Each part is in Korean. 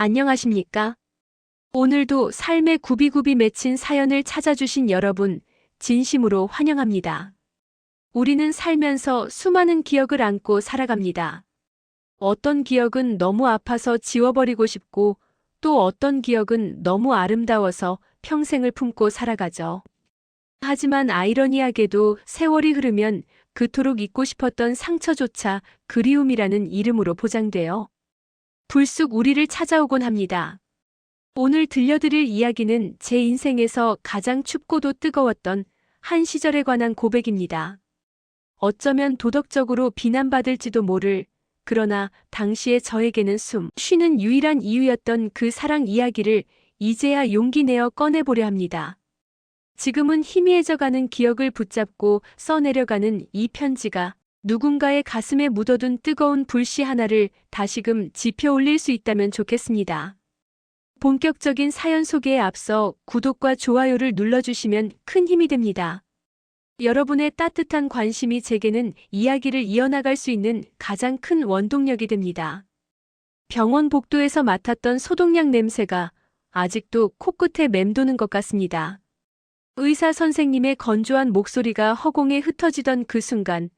안녕하십니까? 오늘도 삶의 굽이굽이 맺힌 사연을 찾아주신 여러분, 진심으로 환영합니다. 우리는 살면서 수많은 기억을 안고 살아갑니다. 어떤 기억은 너무 아파서 지워버리고 싶고, 또 어떤 기억은 너무 아름다워서 평생을 품고 살아가죠. 하지만 아이러니하게도 세월이 흐르면 그토록 잊고 싶었던 상처조차 그리움이라는 이름으로 보장되어 불쑥 우리를 찾아오곤 합니다. 오늘 들려드릴 이야기는 제 인생에서 가장 춥고도 뜨거웠던 한 시절에 관한 고백입니다. 어쩌면 도덕적으로 비난받을지도 모를, 그러나 당시의 저에게는 숨 쉬는 유일한 이유였던 그 사랑 이야기를 이제야 용기 내어 꺼내보려 합니다. 지금은 희미해져가는 기억을 붙잡고 써내려가는 이 편지가 누군가의 가슴에 묻어둔 뜨거운 불씨 하나를 다시금 지펴 올릴 수 있다면 좋겠습니다. 본격적인 사연 소개에 앞서 구독과 좋아요를 눌러주시면 큰 힘이 됩니다. 여러분의 따뜻한 관심이 제게는 이야기를 이어나갈 수 있는 가장 큰 원동력이 됩니다. 병원 복도에서 맡았던 소독약 냄새가 아직도 코끝에 맴도는 것 같습니다. 의사 선생님의 건조한 목소리가 허공에 흩어지던 그 순간,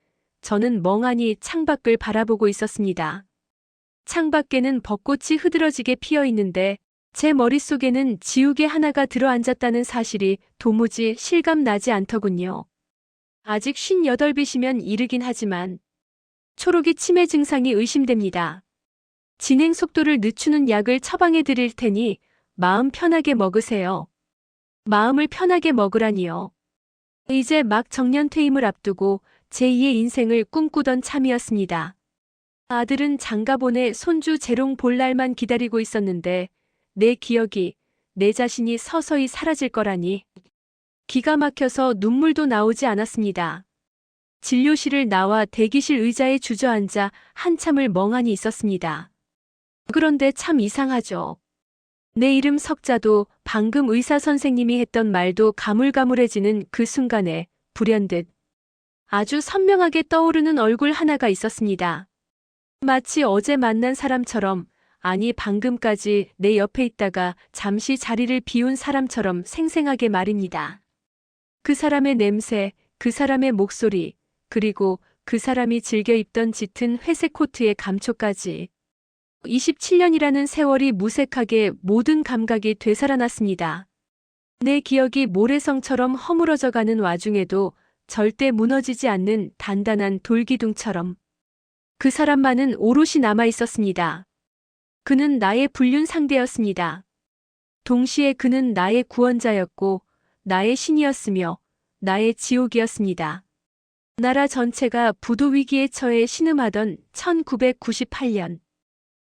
저는 멍하니 창밖을 바라보고 있었습니다. 창밖에는 벚꽃이 흐드러지게 피어 있는데 제 머릿속에는 지우개 하나가 들어앉았다는 사실이 도무지 실감나지 않더군요. 아직 58빛이면 이르긴 하지만 초록이 치매 증상이 의심됩니다. 진행 속도를 늦추는 약을 처방해 드릴 테니 마음 편하게 먹으세요. 마음을 편하게 먹으라니요. 이제 막 정년퇴임을 앞두고 제2의 인생을 꿈꾸던 참이었습니다. 아들은 장가보내 손주 재롱 볼 날만 기다리고 있었는데 내 기억이, 내 자신이 서서히 사라질 거라니. 기가 막혀서 눈물도 나오지 않았습니다. 진료실을 나와 대기실 의자에 주저앉아 한참을 멍하니 있었습니다. 그런데 참 이상하죠. 내 이름 석자도 방금 의사 선생님이 했던 말도 가물가물해지는 그 순간에 불현듯 아주 선명하게 떠오르는 얼굴 하나가 있었습니다. 마치 어제 만난 사람처럼, 아니 방금까지 내 옆에 있다가 잠시 자리를 비운 사람처럼 생생하게 말입니다. 그 사람의 냄새, 그 사람의 목소리, 그리고 그 사람이 즐겨 입던 짙은 회색 코트의 감촉까지. 27년이라는 세월이 무색하게 모든 감각이 되살아났습니다. 내 기억이 모래성처럼 허물어져 가는 와중에도 절대 무너지지 않는 단단한 돌기둥처럼 그 사람만은 오롯이 남아 있었습니다. 그는 나의 불륜 상대였습니다. 동시에 그는 나의 구원자였고 나의 신이었으며 나의 지옥이었습니다. 나라 전체가 부도 위기에 처해 신음하던 1998년.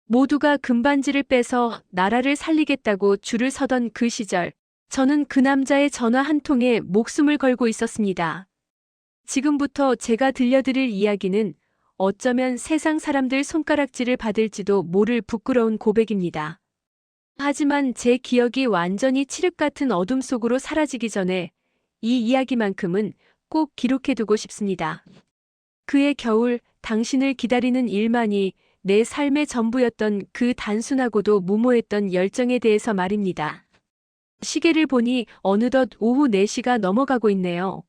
모두가 금반지를 빼서 나라를 살리겠다고 줄을 서던 그 시절, 저는 그 남자의 전화 한 통에 목숨을 걸고 있었습니다. 지금부터 제가 들려드릴 이야기는 어쩌면 세상 사람들 손가락질을 받을지도 모를 부끄러운 고백입니다. 하지만 제 기억이 완전히 칠흑 같은 어둠 속으로 사라지기 전에 이 이야기만큼은 꼭 기록해두고 싶습니다. 그해 겨울, 당신을 기다리는 일만이 내 삶의 전부였던 그 단순하고도 무모했던 열정에 대해서 말입니다. 시계를 보니 어느덧 오후 4시가 넘어가고 있네요.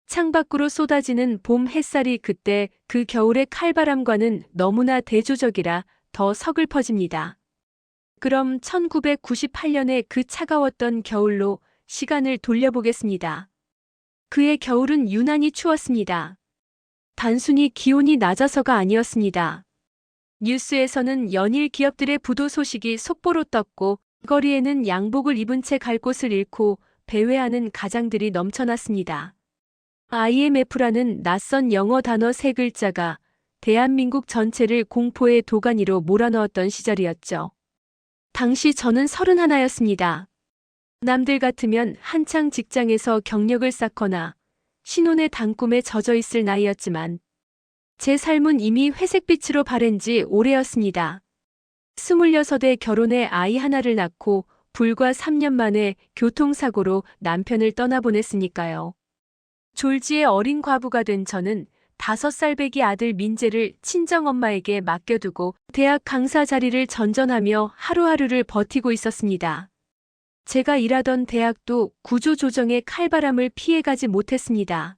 창밖으로 쏟아지는 봄 햇살이 그때 그 겨울의 칼바람과는 너무나 대조적이라 더 서글퍼집니다. 그럼 1998년의 그 차가웠던 겨울로 시간을 돌려보겠습니다. 그의 겨울은 유난히 추웠습니다. 단순히 기온이 낮아서가 아니었습니다. 뉴스에서는 연일 기업들의 부도 소식이 속보로 떴고 거리에는 양복을 입은 채 갈 곳을 잃고 배회하는 가장들이 넘쳐났습니다. IMF라는 낯선 영어 단어 3글자가 대한민국 전체를 공포의 도가니로 몰아넣었던 시절이었죠. 당시 저는 31였습니다. 남들 같으면 한창 직장에서 경력을 쌓거나 신혼의 단꿈에 젖어 있을 나이였지만 제 삶은 이미 회색빛으로 바랜 지 오래였습니다. 26에 결혼해 아이 하나를 낳고 불과 3년 만에 교통사고로 남편을 떠나보냈으니까요. 졸지에 어린 과부가 된 저는 5살배기 아들 민재를 친정엄마에게 맡겨두고 대학 강사 자리를 전전하며 하루하루를 버티고 있었습니다. 제가 일하던 대학도 구조조정의 칼바람을 피해가지 못했습니다.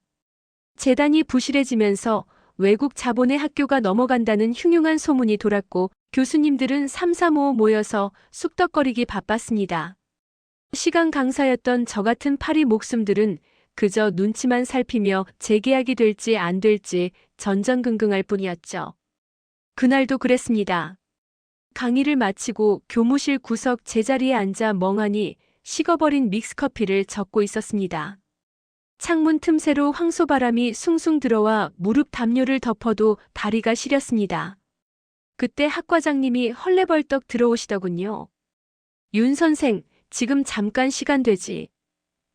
재단이 부실해지면서 외국 자본의 학교가 넘어간다는 흉흉한 소문이 돌았고 교수님들은 삼삼오오 모여서 쑥덕거리기 바빴습니다. 시간 강사였던 저 같은 파리 목숨들은 그저 눈치만 살피며 재계약이 될지 안 될지 전전긍긍할 뿐이었죠. 그날도 그랬습니다. 강의를 마치고 교무실 구석 제자리에 앉아 멍하니 식어버린 믹스커피를 적고 있었습니다. 창문 틈새로 황소바람이 숭숭 들어와 무릎 담요를 덮어도 다리가 시렸습니다. 그때 학과장님이 헐레벌떡 들어오시더군요. 윤 선생, 지금 잠깐 시간 되지.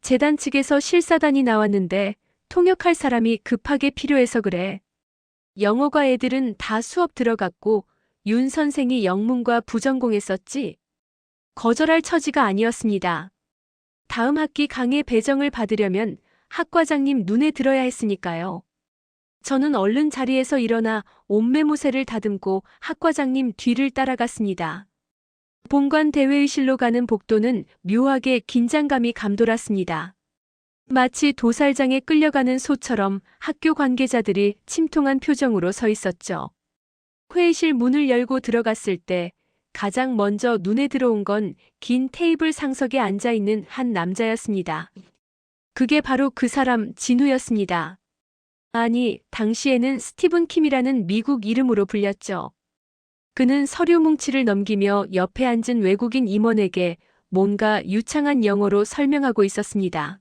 재단 측에서 실사단이 나왔는데 통역할 사람이 급하게 필요해서 그래. 영어과 애들은 다 수업 들어갔고 윤 선생이 영문과 부전공했었지. 거절할 처지가 아니었습니다. 다음 학기 강의 배정을 받으려면 학과장님 눈에 들어야 했으니까요. 저는 얼른 자리에서 일어나 옷매무새를 다듬고 학과장님 뒤를 따라갔습니다. 본관 대회의실로 가는 복도는 묘하게 긴장감이 감돌았습니다. 마치 도살장에 끌려가는 소처럼 학교 관계자들이 침통한 표정으로 서 있었죠. 회의실 문을 열고 들어갔을 때 가장 먼저 눈에 들어온 건 긴 테이블 상석에 앉아있는 한 남자였습니다. 그게 바로 그 사람 진우였습니다. 아니, 당시에는 스티븐 킴이라는 미국 이름으로 불렸죠. 그는 서류 뭉치를 넘기며 옆에 앉은 외국인 임원에게 뭔가 유창한 영어로 설명하고 있었습니다.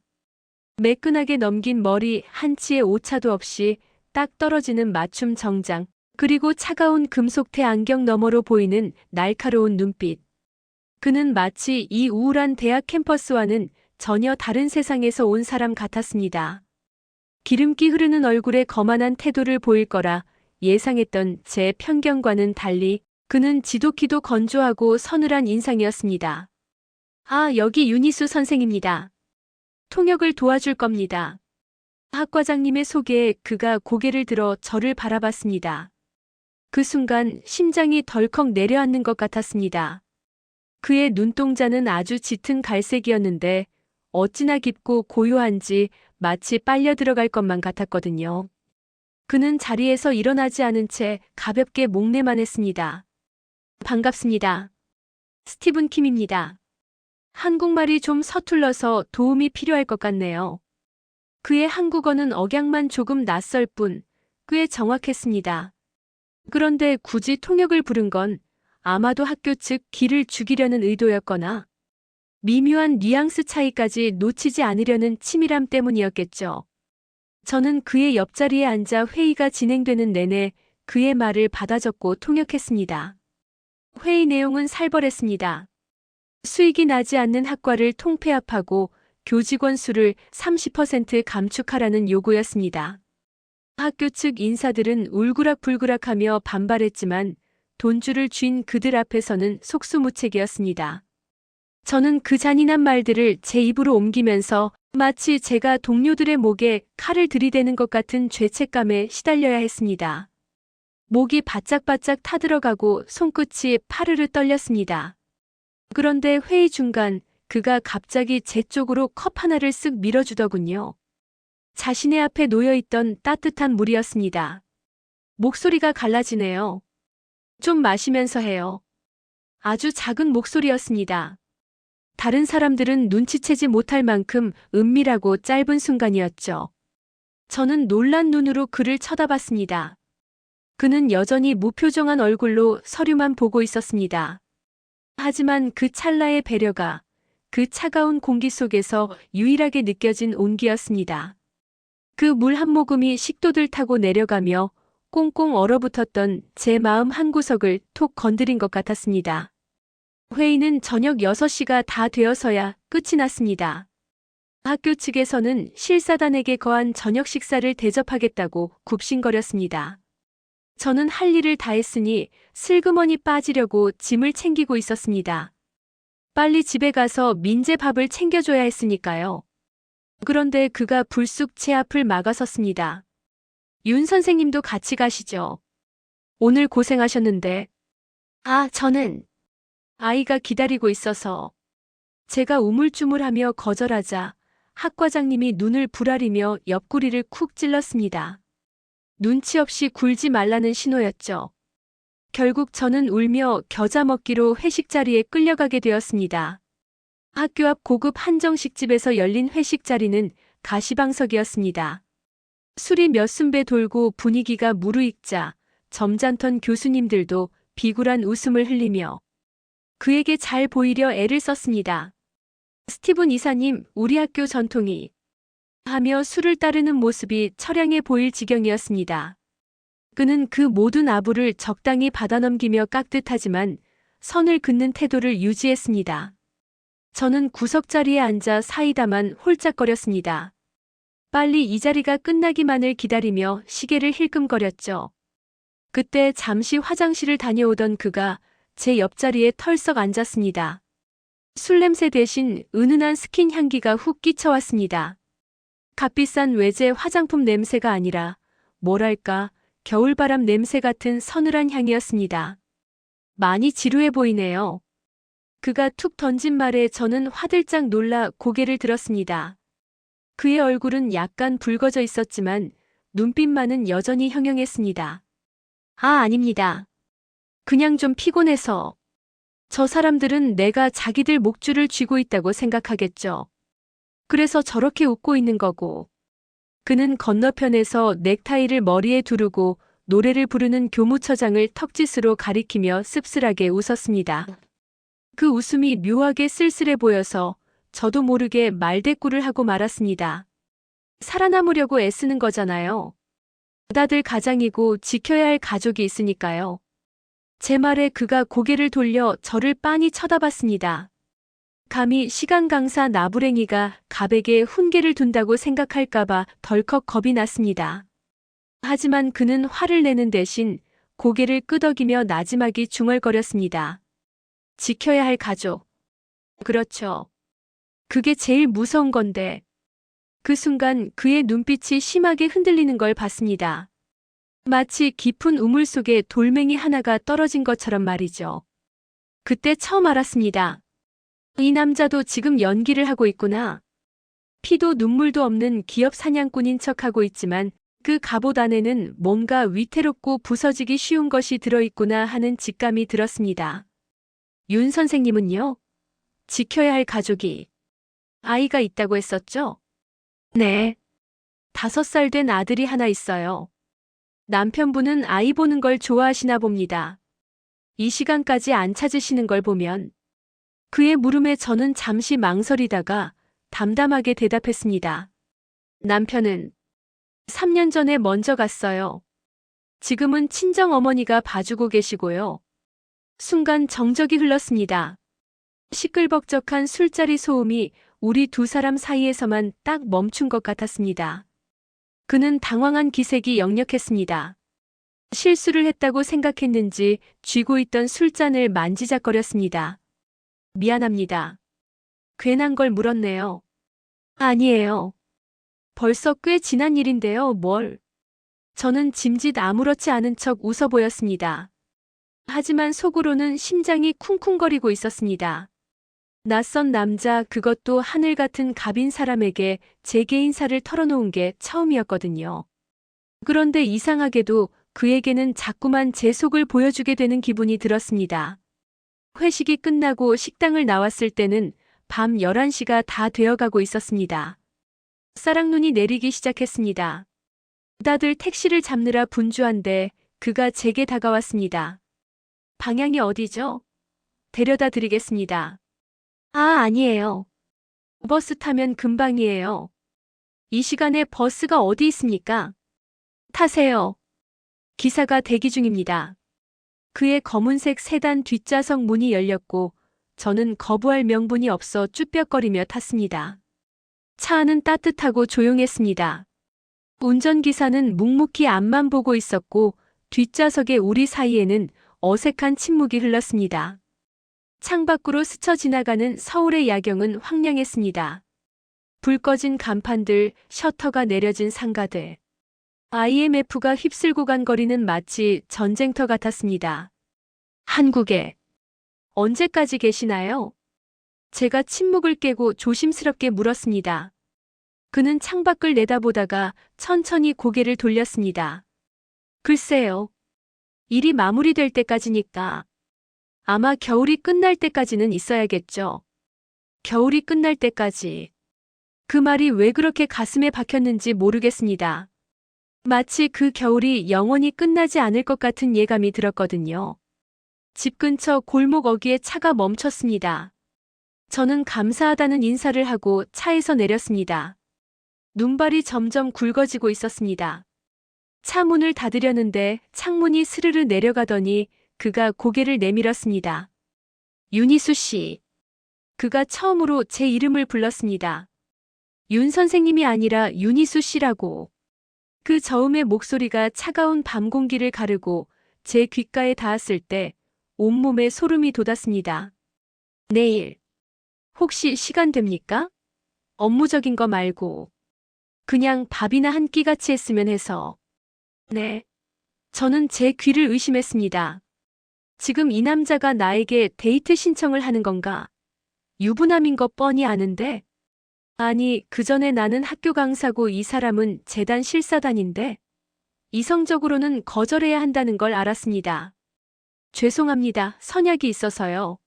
매끈하게 넘긴 머리 한치의 오차도 없이 딱 떨어지는 맞춤 정장, 그리고 차가운 금속태 안경 너머로 보이는 날카로운 눈빛. 그는 마치 이 우울한 대학 캠퍼스와는 전혀 다른 세상에서 온 사람 같았습니다. 기름기 흐르는 얼굴에 거만한 태도를 보일 거라 예상했던 제 편견과는 달리 그는 지독히도 건조하고 서늘한 인상이었습니다. 아, 여기 윤희수 선생입니다. 통역을 도와줄 겁니다. 학과장님의 소개에 그가 고개를 들어 저를 바라봤습니다. 그 순간 심장이 덜컥 내려앉는 것 같았습니다. 그의 눈동자는 아주 짙은 갈색이었는데 어찌나 깊고 고요한지 마치 빨려 들어갈 것만 같았거든요. 그는 자리에서 일어나지 않은 채 가볍게 목례만 했습니다. 반갑습니다. 스티븐 킴입니다. 한국말이 좀 서툴러서 도움이 필요할 것 같네요. 그의 한국어는 억양만 조금 낯설 뿐 꽤 정확했습니다. 그런데 굳이 통역을 부른 건 아마도 학교 측 기를 죽이려는 의도였거나 미묘한 뉘앙스 차이까지 놓치지 않으려는 치밀함 때문이었겠죠. 저는 그의 옆자리에 앉아 회의가 진행되는 내내 그의 말을 받아 적고 통역했습니다. 회의 내용은 살벌했습니다. 수익이 나지 않는 학과를 통폐합하고 교직원 수를 30% 감축하라는 요구였습니다. 학교 측 인사들은 울그락불그락하며 반발했지만 돈줄을 쥔 그들 앞에서는 속수무책이었습니다. 저는 그 잔인한 말들을 제 입으로 옮기면서 마치 제가 동료들의 목에 칼을 들이대는 것 같은 죄책감에 시달려야 했습니다. 목이 바짝바짝 타들어가고 손끝이 파르르 떨렸습니다. 그런데 회의 중간 그가 갑자기 제 쪽으로 컵 하나를 쓱 밀어주더군요. 자신의 앞에 놓여있던 따뜻한 물이었습니다. 목소리가 갈라지네요. 좀 마시면서 해요. 아주 작은 목소리였습니다. 다른 사람들은 눈치채지 못할 만큼 은밀하고 짧은 순간이었죠. 저는 놀란 눈으로 그를 쳐다봤습니다. 그는 여전히 무표정한 얼굴로 서류만 보고 있었습니다. 하지만 그 찰나의 배려가 그 차가운 공기 속에서 유일하게 느껴진 온기였습니다. 그 물 한 모금이 식도들 타고 내려가며 꽁꽁 얼어붙었던 제 마음 한구석을 톡 건드린 것 같았습니다. 회의는 저녁 6시가 다 되어서야 끝이 났습니다. 학교 측에서는 실사단에게 거한 저녁 식사를 대접하겠다고 굽신거렸습니다. 저는 할 일을 다 했으니 슬그머니 빠지려고 짐을 챙기고 있었습니다. 빨리 집에 가서 민재 밥을 챙겨줘야 했으니까요. 그런데 그가 불쑥 제 앞을 막아섰습니다. 윤 선생님도 같이 가시죠. 오늘 고생하셨는데. 저는 아이가 기다리고 있어서. 제가 우물쭈물하며 거절하자 학과장님이 눈을 부라리며 옆구리를 쿡 찔렀습니다. 눈치 없이 굴지 말라는 신호였죠. 결국 저는 울며 겨자 먹기로 회식 자리에 끌려가게 되었습니다. 학교 앞 고급 한정식집에서 열린 회식 자리는 가시방석이었습니다. 술이 몇 순배 돌고 분위기가 무르익자 점잖던 교수님들도 비굴한 웃음을 흘리며 그에게 잘 보이려 애를 썼습니다. 스티븐 이사님, 우리 학교 전통이 하며 술을 따르는 모습이 처량해 보일 지경이었습니다. 그는 그 모든 아부를 적당히 받아넘기며 깍듯하지만 선을 긋는 태도를 유지했습니다. 저는 구석자리에 앉아 사이다만 홀짝거렸습니다. 빨리 이 자리가 끝나기만을 기다리며 시계를 힐끔거렸죠. 그때 잠시 화장실을 다녀오던 그가 제 옆자리에 털썩 앉았습니다. 술 냄새 대신 은은한 스킨 향기가 훅 끼쳐왔습니다. 값비싼 외제 화장품 냄새가 아니라 뭐랄까 겨울바람 냄새 같은 서늘한 향이었습니다. 많이 지루해 보이네요. 그가 툭 던진 말에 저는 화들짝 놀라 고개를 들었습니다. 그의 얼굴은 약간 붉어져 있었지만 눈빛만은 여전히 형형했습니다. 아닙니다. 그냥 좀 피곤해서. 저 사람들은 내가 자기들 목줄을 쥐고 있다고 생각하겠죠. 그래서 저렇게 웃고 있는 거고. 그는 건너편에서 넥타이를 머리에 두르고 노래를 부르는 교무처장을 턱짓으로 가리키며 씁쓸하게 웃었습니다. 그 웃음이 묘하게 쓸쓸해 보여서 저도 모르게 말대꾸를 하고 말았습니다. 살아남으려고 애쓰는 거잖아요. 다들 가장이고 지켜야 할 가족이 있으니까요. 제 말에 그가 고개를 돌려 저를 빤히 쳐다봤습니다. 감히 시간 강사 나부랭이가 갑에게 훈계를 둔다고 생각할까봐 덜컥 겁이 났습니다. 하지만 그는 화를 내는 대신 고개를 끄덕이며 나지막이 중얼거렸습니다. 지켜야 할 가족. 그렇죠. 그게 제일 무서운 건데. 그 순간 그의 눈빛이 심하게 흔들리는 걸 봤습니다. 마치 깊은 우물 속에 돌멩이 하나가 떨어진 것처럼 말이죠. 그때 처음 알았습니다. 이 남자도 지금 연기를 하고 있구나. 피도 눈물도 없는 기업 사냥꾼인 척하고 있지만 그 갑옷 안에는 뭔가 위태롭고 부서지기 쉬운 것이 들어있구나 하는 직감이 들었습니다. 윤 선생님은요? 지켜야 할 가족이 아이가 있다고 했었죠? 네. 5살 된 아들이 하나 있어요. 남편분은 아이 보는 걸 좋아하시나 봅니다. 이 시간까지 안 찾으시는 걸 보면. 그의 물음에 저는 잠시 망설이다가 담담하게 대답했습니다. 남편은 3년 전에 먼저 갔어요. 지금은 친정어머니가 봐주고 계시고요. 순간 정적이 흘렀습니다. 시끌벅적한 술자리 소음이 우리 두 사람 사이에서만 딱 멈춘 것 같았습니다. 그는 당황한 기색이 역력했습니다. 실수를 했다고 생각했는지 쥐고 있던 술잔을 만지작거렸습니다. 미안합니다. 괜한 걸 물었네요. 아니에요. 벌써 꽤 지난 일인데요, 뭘. 저는 짐짓 아무렇지 않은 척 웃어 보였습니다. 하지만 속으로는 심장이 쿵쿵거리고 있었습니다. 낯선 남자, 그것도 하늘 같은 갑인 사람에게 제 개인사를 털어놓은 게 처음이었거든요. 그런데 이상하게도 그에게는 자꾸만 제 속을 보여주게 되는 기분이 들었습니다. 회식이 끝나고 식당을 나왔을 때는 밤 11시가 다 되어가고 있었습니다. 쌀랑눈이 내리기 시작했습니다. 다들 택시를 잡느라 분주한데 그가 제게 다가왔습니다. 방향이 어디죠? 데려다 드리겠습니다. 아니에요. 버스 타면 금방이에요. 이 시간에 버스가 어디 있습니까? 타세요. 기사가 대기 중입니다. 그의 검은색 세단 뒷좌석 문이 열렸고 저는 거부할 명분이 없어 쭈뼛거리며 탔습니다. 차 안은 따뜻하고 조용했습니다. 운전기사는 묵묵히 앞만 보고 있었고 뒷좌석의 우리 사이에는 어색한 침묵이 흘렀습니다. 창밖으로 스쳐 지나가는 서울의 야경은 황량했습니다. 불 꺼진 간판들, 셔터가 내려진 상가들. IMF가 휩쓸고 간 거리는 마치 전쟁터 같았습니다. 한국에 언제까지 계시나요? 제가 침묵을 깨고 조심스럽게 물었습니다. 그는 창밖을 내다보다가 천천히 고개를 돌렸습니다. 글쎄요. 일이 마무리될 때까지니까. 아마 겨울이 끝날 때까지는 있어야겠죠. 겨울이 끝날 때까지. 그 말이 왜 그렇게 가슴에 박혔는지 모르겠습니다. 마치 그 겨울이 영원히 끝나지 않을 것 같은 예감이 들었거든요. 집 근처 골목 어귀에 차가 멈췄습니다. 저는 감사하다는 인사를 하고 차에서 내렸습니다. 눈발이 점점 굵어지고 있었습니다. 차 문을 닫으려는데 창문이 스르르 내려가더니 그가 고개를 내밀었습니다. 윤희수 씨. 그가 처음으로 제 이름을 불렀습니다. 윤 선생님이 아니라 윤희수 씨라고. 그 저음의 목소리가 차가운 밤 공기를 가르고 제 귓가에 닿았을 때 온몸에 소름이 돋았습니다. 내일. 혹시 시간 됩니까? 업무적인 거 말고. 그냥 밥이나 한 끼 같이 했으면 해서. 네. 저는 제 귀를 의심했습니다. 지금 이 남자가 나에게 데이트 신청을 하는 건가? 유부남인 것 뻔히 아는데. 아니, 그 전에 나는 학교 강사고 이 사람은 재단 실사단인데. 이성적으로는 거절해야 한다는 걸 알았습니다. 죄송합니다. 선약이 있어서요.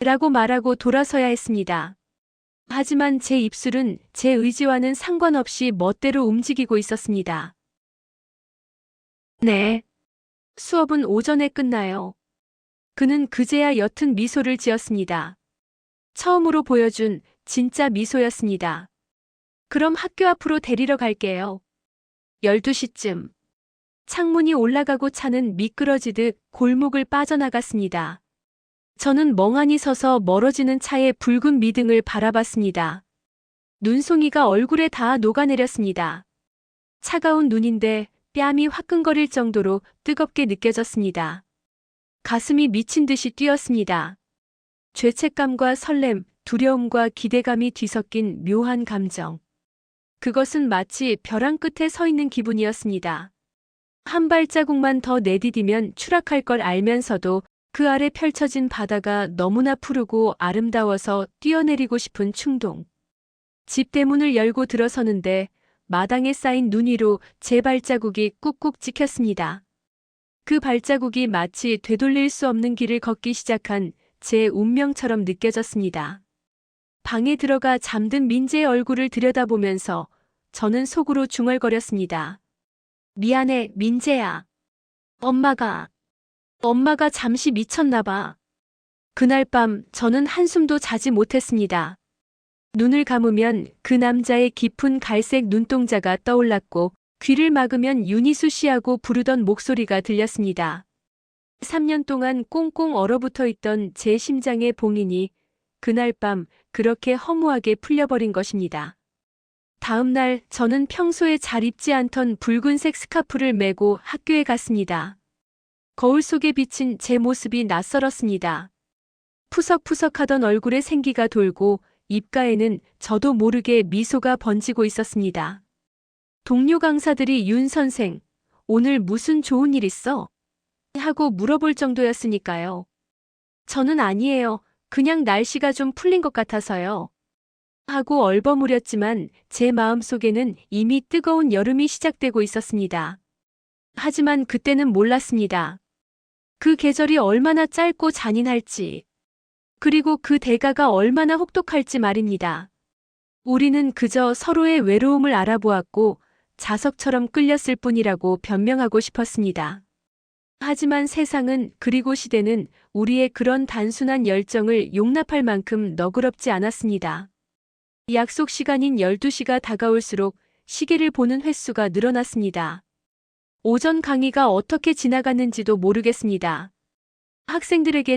라고 말하고 돌아서야 했습니다. 하지만 제 입술은 제 의지와는 상관없이 멋대로 움직이고 있었습니다. 네. 수업은 오전에 끝나요. 그는 그제야 옅은 미소를 지었습니다. 처음으로 보여준 진짜 미소였습니다. 그럼 학교 앞으로 데리러 갈게요. 12시쯤. 창문이 올라가고 차는 미끄러지듯 골목을 빠져나갔습니다. 저는 멍하니 서서 멀어지는 차의 붉은 미등을 바라봤습니다. 눈송이가 얼굴에 다 녹아내렸습니다. 차가운 눈인데 뺨이 화끈거릴 정도로 뜨겁게 느껴졌습니다. 가슴이 미친 듯이 뛰었습니다. 죄책감과 설렘, 두려움과 기대감이 뒤섞인 묘한 감정. 그것은 마치 벼랑 끝에 서 있는 기분이었습니다. 한 발자국만 더 내디디면 추락할 걸 알면서도 그 아래 펼쳐진 바다가 너무나 푸르고 아름다워서 뛰어내리고 싶은 충동. 집 대문을 열고 들어서는데 마당에 쌓인 눈 위로 제 발자국이 꾹꾹 찍혔습니다. 그 발자국이 마치 되돌릴 수 없는 길을 걷기 시작한 제 운명처럼 느껴졌습니다. 방에 들어가 잠든 민재의 얼굴을 들여다보면서 저는 속으로 중얼거렸습니다. 미안해, 민재야. 엄마가 잠시 미쳤나 봐. 그날 밤 저는 한숨도 자지 못했습니다. 눈을 감으면 그 남자의 깊은 갈색 눈동자가 떠올랐고 귀를 막으면 윤희수 씨하고 부르던 목소리가 들렸습니다. 3년 동안 꽁꽁 얼어붙어 있던 제 심장의 봉인이 그날 밤 그렇게 허무하게 풀려버린 것입니다. 다음 날 저는 평소에 잘 입지 않던 붉은색 스카프를 메고 학교에 갔습니다. 거울 속에 비친 제 모습이 낯설었습니다. 푸석푸석하던 얼굴에 생기가 돌고 입가에는 저도 모르게 미소가 번지고 있었습니다. 동료 강사들이 윤 선생, 오늘 무슨 좋은 일 있어? 하고 물어볼 정도였으니까요. 저는 아니에요. 그냥 날씨가 좀 풀린 것 같아서요. 하고 얼버무렸지만 제 마음속에는 이미 뜨거운 여름이 시작되고 있었습니다. 하지만 그때는 몰랐습니다. 그 계절이 얼마나 짧고 잔인할지, 그리고 그 대가가 얼마나 혹독할지 말입니다. 우리는 그저 서로의 외로움을 알아보았고 자석처럼 끌렸을 뿐이라고 변명하고 싶었습니다. 하지만 세상은 그리고 시대는 우리의 그런 단순한 열정을 용납할 만큼 너그럽지 않았습니다. 약속 시간인 12시가 다가올수록 시계를 보는 횟수가 늘어났습니다. 오전 강의가 어떻게 지나갔는지도 모르겠습니다. 학생들에게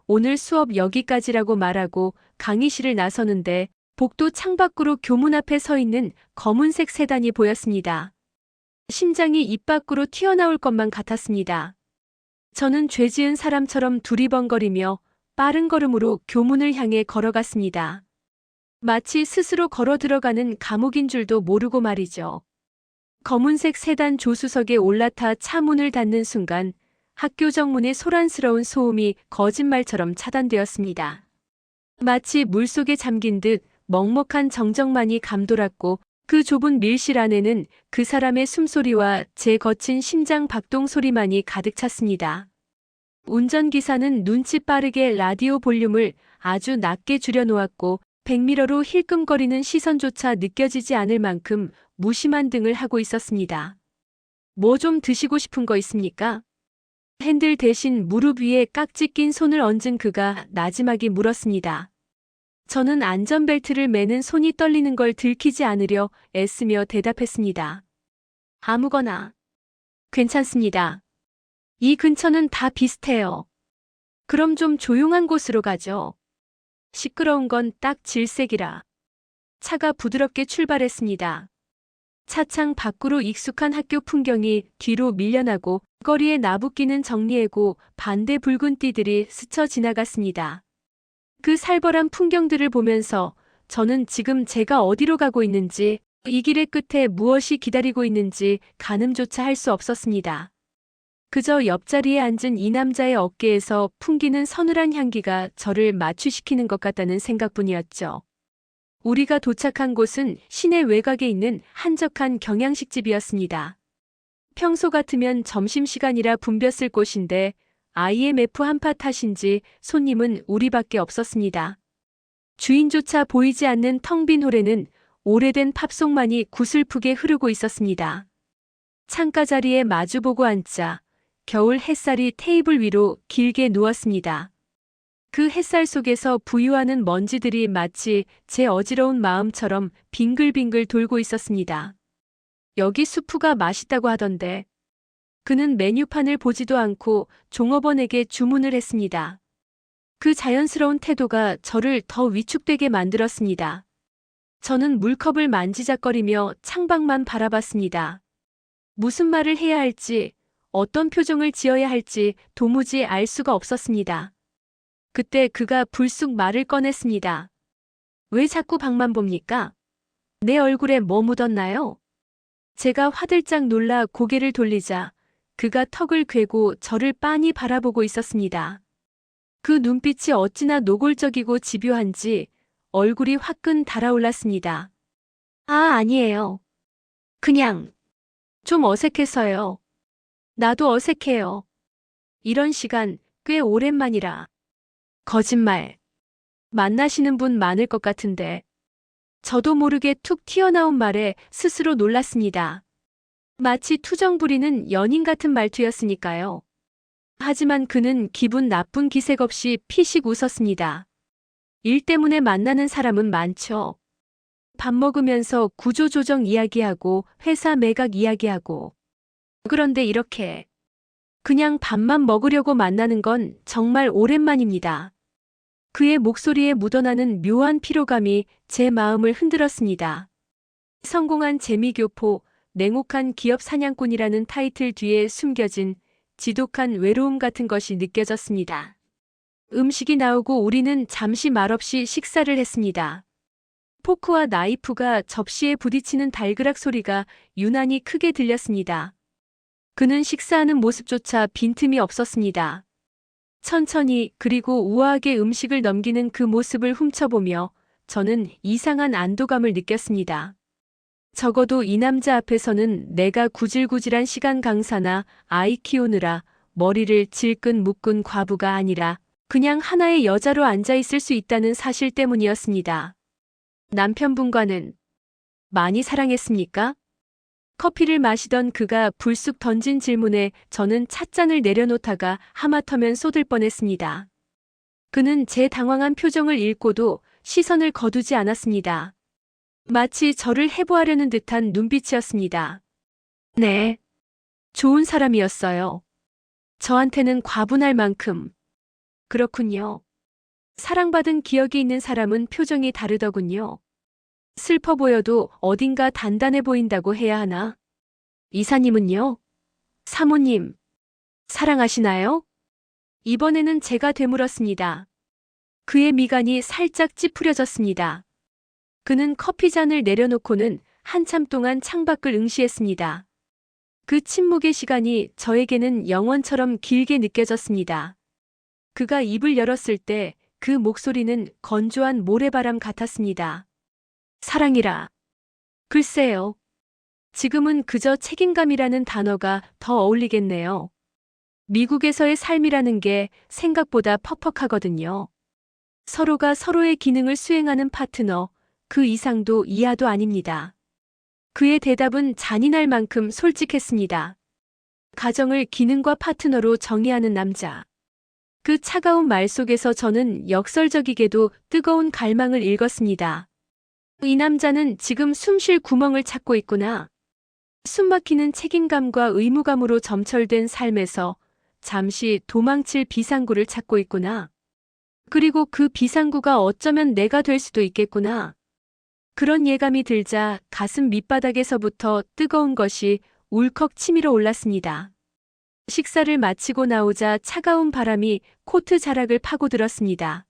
오늘 수업 여기까지라고 말하고 강의실을 나서는데 복도 창밖으로 교문 앞에 서 있는 검은색 세단이 보였습니다. 심장이 입 밖으로 튀어나올 것만 같았습니다. 저는 죄 지은 사람처럼 두리번거리며 빠른 걸음으로 교문을 향해 걸어갔습니다. 마치 스스로 걸어 들어가는 감옥인 줄도 모르고 말이죠. 검은색 세단 조수석에 올라타 차 문을 닫는 순간 학교 정문의 소란스러운 소음이 거짓말처럼 차단되었습니다. 마치 물속에 잠긴 듯 먹먹한 정적만이 감돌았고 그 좁은 밀실 안에는 그 사람의 숨소리와 제 거친 심장 박동 소리만이 가득 찼습니다. 운전기사는 눈치 빠르게 라디오 볼륨을 아주 낮게 줄여놓았고 백미러로 힐끔거리는 시선조차 느껴지지 않을 만큼 무심한 등을 하고 있었습니다. 뭐 좀 드시고 싶은 거 있습니까? 핸들 대신 무릎 위에 깍지 낀 손을 얹은 그가 나지막이 물었습니다. 저는 안전벨트를 매는 손이 떨리는 걸 들키지 않으려 애쓰며 대답했습니다. 아무거나. 괜찮습니다. 이 근처는 다 비슷해요. 그럼 좀 조용한 곳으로 가죠. 시끄러운 건 딱 질색이라. 차가 부드럽게 출발했습니다. 차창 밖으로 익숙한 학교 풍경이 뒤로 밀려나고 거리에 나부끼는 정리해고 반대 붉은 띠들이 스쳐 지나갔습니다. 그 살벌한 풍경들을 보면서 저는 지금 제가 어디로 가고 있는지, 이 길의 끝에 무엇이 기다리고 있는지 가늠조차 할 수 없었습니다. 그저 옆자리에 앉은 이 남자의 어깨에서 풍기는 서늘한 향기가 저를 마취시키는 것 같다는 생각뿐이었죠. 우리가 도착한 곳은 시내 외곽에 있는 한적한 경양식집이었습니다. 평소 같으면 점심시간이라 붐볐을 곳인데 IMF 한파 탓인지 손님은 우리밖에 없었습니다. 주인조차 보이지 않는 텅 빈 홀에는 오래된 팝송만이 구슬프게 흐르고 있었습니다. 창가 자리에 마주보고 앉자 겨울 햇살이 테이블 위로 길게 누웠습니다. 그 햇살 속에서 부유하는 먼지들이 마치 제 어지러운 마음처럼 빙글빙글 돌고 있었습니다. 여기 수프가 맛있다고 하던데. 그는 메뉴판을 보지도 않고 종업원에게 주문을 했습니다. 그 자연스러운 태도가 저를 더 위축되게 만들었습니다. 저는 물컵을 만지작거리며 창밖만 바라봤습니다. 무슨 말을 해야 할지, 어떤 표정을 지어야 할지 도무지 알 수가 없었습니다. 그때 그가 불쑥 말을 꺼냈습니다. 왜 자꾸 밖만 봅니까? 내 얼굴에 뭐 묻었나요? 제가 화들짝 놀라 고개를 돌리자 그가 턱을 괴고 저를 빤히 바라보고 있었습니다. 그 눈빛이 어찌나 노골적이고 집요한지 얼굴이 화끈 달아올랐습니다. 아, 아니에요. 그냥 좀 어색해서요. 나도 어색해요. 이런 시간 꽤 오랜만이라. 거짓말. 만나시는 분 많을 것 같은데. 저도 모르게 툭 튀어나온 말에 스스로 놀랐습니다. 마치 투정 부리는 연인 같은 말투였으니까요. 하지만 그는 기분 나쁜 기색 없이 피식 웃었습니다. 일 때문에 만나는 사람은 많죠. 밥 먹으면서 구조조정 이야기하고 회사 매각 이야기하고. 그런데 이렇게 그냥 밥만 먹으려고 만나는 건 정말 오랜만입니다. 그의 목소리에 묻어나는 묘한 피로감이 제 마음을 흔들었습니다. 성공한 재미교포, 냉혹한 기업 사냥꾼이라는 타이틀 뒤에 숨겨진 지독한 외로움 같은 것이 느껴졌습니다. 음식이 나오고 우리는 잠시 말없이 식사를 했습니다. 포크와 나이프가 접시에 부딪히는 달그락 소리가 유난히 크게 들렸습니다. 그는 식사하는 모습조차 빈틈이 없었습니다. 천천히 그리고 우아하게 음식을 넘기는 그 모습을 훔쳐보며 저는 이상한 안도감을 느꼈습니다. 적어도 이 남자 앞에서는 내가 구질구질한 시간 강사나 아이 키우느라 머리를 질끈 묶은 과부가 아니라 그냥 하나의 여자로 앉아있을 수 있다는 사실 때문이었습니다. 남편분과는 많이 사랑했습니까? 커피를 마시던 그가 불쑥 던진 질문에 저는 찻잔을 내려놓다가 하마터면 쏟을 뻔했습니다. 그는 제 당황한 표정을 읽고도 시선을 거두지 않았습니다. 마치 저를 해부하려는 듯한 눈빛이었습니다. 네. 좋은 사람이었어요. 저한테는 과분할 만큼. 그렇군요. 사랑받은 기억이 있는 사람은 표정이 다르더군요. 슬퍼 보여도 어딘가 단단해 보인다고 해야 하나? 이사님은요? 사모님, 사랑하시나요? 이번에는 제가 되물었습니다. 그의 미간이 살짝 찌푸려졌습니다. 그는 커피잔을 내려놓고는 한참 동안 창밖을 응시했습니다. 그 침묵의 시간이 저에게는 영원처럼 길게 느껴졌습니다. 그가 입을 열었을 때 그 목소리는 건조한 모래바람 같았습니다. 사랑이라. 글쎄요. 지금은 그저 책임감이라는 단어가 더 어울리겠네요. 미국에서의 삶이라는 게 생각보다 퍽퍽하거든요. 서로가 서로의 기능을 수행하는 파트너, 그 이상도 이하도 아닙니다. 그의 대답은 잔인할 만큼 솔직했습니다. 가정을 기능과 파트너로 정의하는 남자. 그 차가운 말 속에서 저는 역설적이게도 뜨거운 갈망을 읽었습니다. 이 남자는 지금 숨 쉴 구멍을 찾고 있구나. 숨막히는 책임감과 의무감으로 점철된 삶에서 잠시 도망칠 비상구를 찾고 있구나. 그리고 그 비상구가 어쩌면 내가 될 수도 있겠구나. 그런 예감이 들자 가슴 밑바닥에서부터 뜨거운 것이 울컥 치밀어 올랐습니다. 식사를 마치고 나오자 차가운 바람이 코트 자락을 파고들었습니다.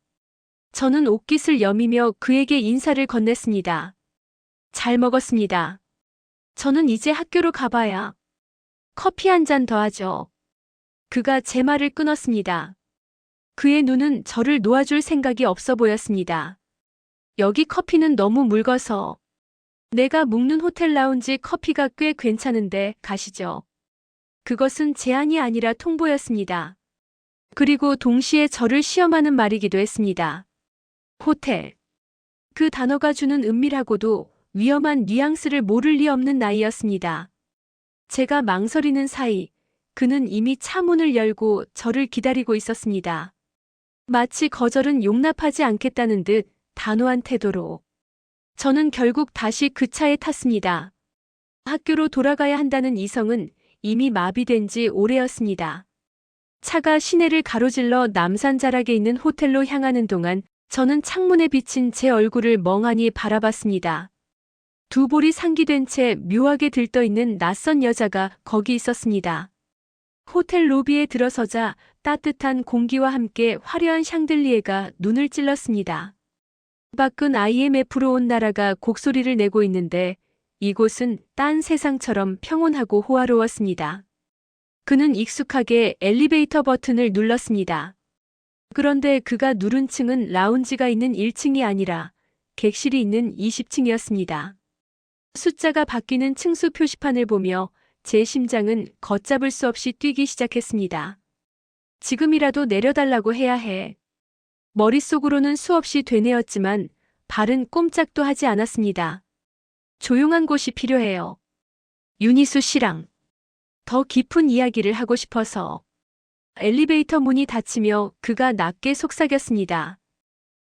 저는 옷깃을 여미며 그에게 인사를 건넸습니다. 잘 먹었습니다. 저는 이제 학교로 가봐야. 커피 한 잔 더 하죠. 그가 제 말을 끊었습니다. 그의 눈은 저를 놓아줄 생각이 없어 보였습니다. 여기 커피는 너무 묽어서. 내가 묵는 호텔 라운지 커피가 꽤 괜찮은데 가시죠. 그것은 제안이 아니라 통보였습니다. 그리고 동시에 저를 시험하는 말이기도 했습니다. 호텔. 그 단어가 주는 은밀하고도 위험한 뉘앙스를 모를 리 없는 나이였습니다. 제가 망설이는 사이 그는 이미 차 문을 열고 저를 기다리고 있었습니다. 마치 거절은 용납하지 않겠다는 듯 단호한 태도로. 저는 결국 다시 그 차에 탔습니다. 학교로 돌아가야 한다는 이성은 이미 마비된 지 오래였습니다. 차가 시내를 가로질러 남산자락에 있는 호텔로 향하는 동안 저는 창문에 비친 제 얼굴을 멍하니 바라봤습니다. 두 볼이 상기된 채 묘하게 들떠있는 낯선 여자가 거기 있었습니다. 호텔 로비에 들어서자 따뜻한 공기와 함께 화려한 샹들리에가 눈을 찔렀습니다. 밖은 IMF로 온 나라가 곡소리를 내고 있는데 이곳은 딴 세상처럼 평온하고 호화로웠습니다. 그는 익숙하게 엘리베이터 버튼을 눌렀습니다. 그런데 그가 누른 층은 라운지가 있는 1층이 아니라 객실이 있는 20층이었습니다. 숫자가 바뀌는 층수 표시판을 보며 제 심장은 걷잡을 수 없이 뛰기 시작했습니다. 지금이라도 내려달라고 해야 해. 머릿속으로는 수없이 되뇌었지만 발은 꼼짝도 하지 않았습니다. 조용한 곳이 필요해요. 윤희수 씨랑 더 깊은 이야기를 하고 싶어서. 엘리베이터 문이 닫히며 그가 낮게 속삭였습니다.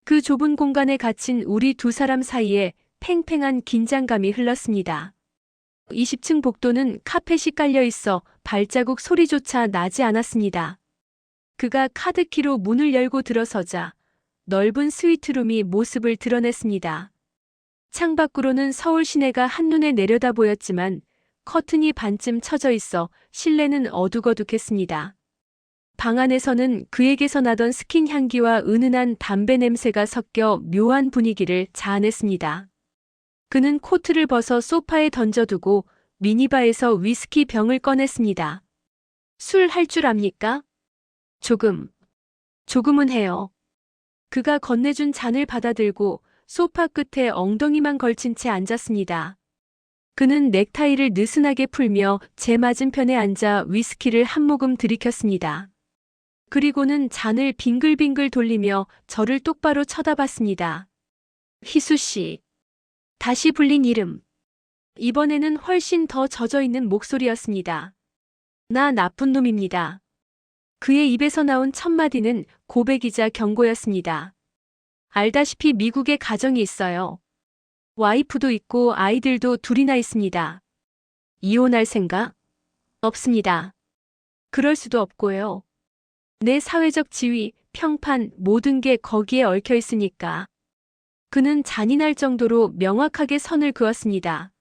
그 좁은 공간에 갇힌 우리 두 사람 사이에 팽팽한 긴장감이 흘렀습니다. 20층 복도는 카펫이 깔려 있어 발자국 소리조차 나지 않았습니다. 그가 카드키로 문을 열고 들어서자 넓은 스위트룸이 모습을 드러냈습니다. 창밖으로는 서울 시내가 한눈에 내려다 보였지만 커튼이 반쯤 쳐져 있어 실내는 어둑어둑했습니다. 방 안에서는 그에게서 나던 스킨 향기와 은은한 담배 냄새가 섞여 묘한 분위기를 자아냈습니다. 그는 코트를 벗어 소파에 던져두고 미니바에서 위스키 병을 꺼냈습니다. 술 할 줄 압니까? 조금은 해요. 그가 건네준 잔을 받아들고 소파 끝에 엉덩이만 걸친 채 앉았습니다. 그는 넥타이를 느슨하게 풀며 제 맞은편에 앉아 위스키를 한 모금 들이켰습니다. 그리고는 잔을 빙글빙글 돌리며 저를 똑바로 쳐다봤습니다. 희수 씨. 다시 불린 이름. 이번에는 훨씬 더 젖어있는 목소리였습니다. 나 나쁜 놈입니다. 그의 입에서 나온 첫 마디는 고백이자 경고였습니다. 알다시피 미국에 가정이 있어요. 와이프도 있고 아이들도 둘이나 있습니다. 이혼할 생각? 없습니다. 그럴 수도 없고요. 내 사회적 지위, 평판, 모든 게 거기에 얽혀 있으니까. 그는 잔인할 정도로 명확하게 선을 그었습니다.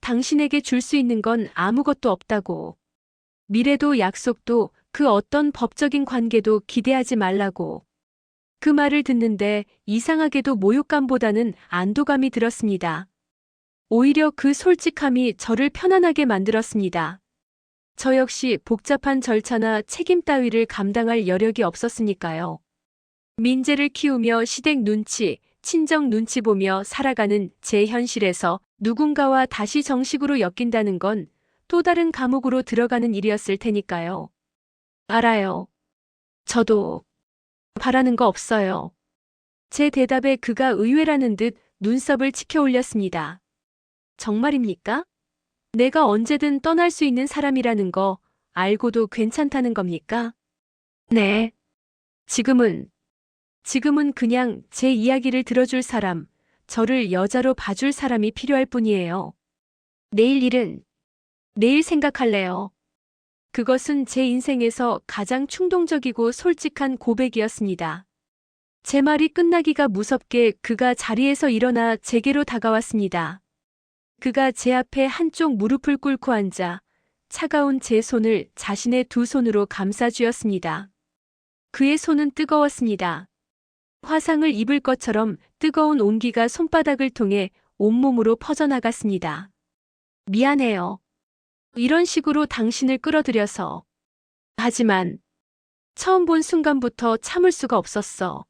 당신에게 줄 수 있는 건 아무것도 없다고. 미래도 약속도 그 어떤 법적인 관계도 기대하지 말라고. 그 말을 듣는데 이상하게도 모욕감보다는 안도감이 들었습니다. 오히려 그 솔직함이 저를 편안하게 만들었습니다. 저 역시 복잡한 절차나 책임 따위를 감당할 여력이 없었으니까요. 민재를 키우며 시댁 눈치, 친정 눈치 보며 살아가는 제 현실에서 누군가와 다시 정식으로 엮인다는 건 또 다른 감옥으로 들어가는 일이었을 테니까요. 알아요. 저도 바라는 거 없어요. 제 대답에 그가 의외라는 듯 눈썹을 치켜 올렸습니다. 정말입니까? 내가 언제든 떠날 수 있는 사람이라는 거 알고도 괜찮다는 겁니까? 네. 지금은 그냥 제 이야기를 들어줄 사람, 저를 여자로 봐줄 사람이 필요할 뿐이에요. 내일 생각할래요. 그것은 제 인생에서 가장 충동적이고 솔직한 고백이었습니다. 제 말이 끝나기가 무섭게 그가 자리에서 일어나 제게로 다가왔습니다. 그가 제 앞에 한쪽 무릎을 꿇고 앉아 차가운 제 손을 자신의 두 손으로 감싸 쥐었습니다. 그의 손은 뜨거웠습니다. 화상을 입을 것처럼 뜨거운 온기가 손바닥을 통해 온몸으로 퍼져나갔습니다. 미안해요. 이런 식으로 당신을 끌어들여서. 하지만 처음 본 순간부터 참을 수가 없었어.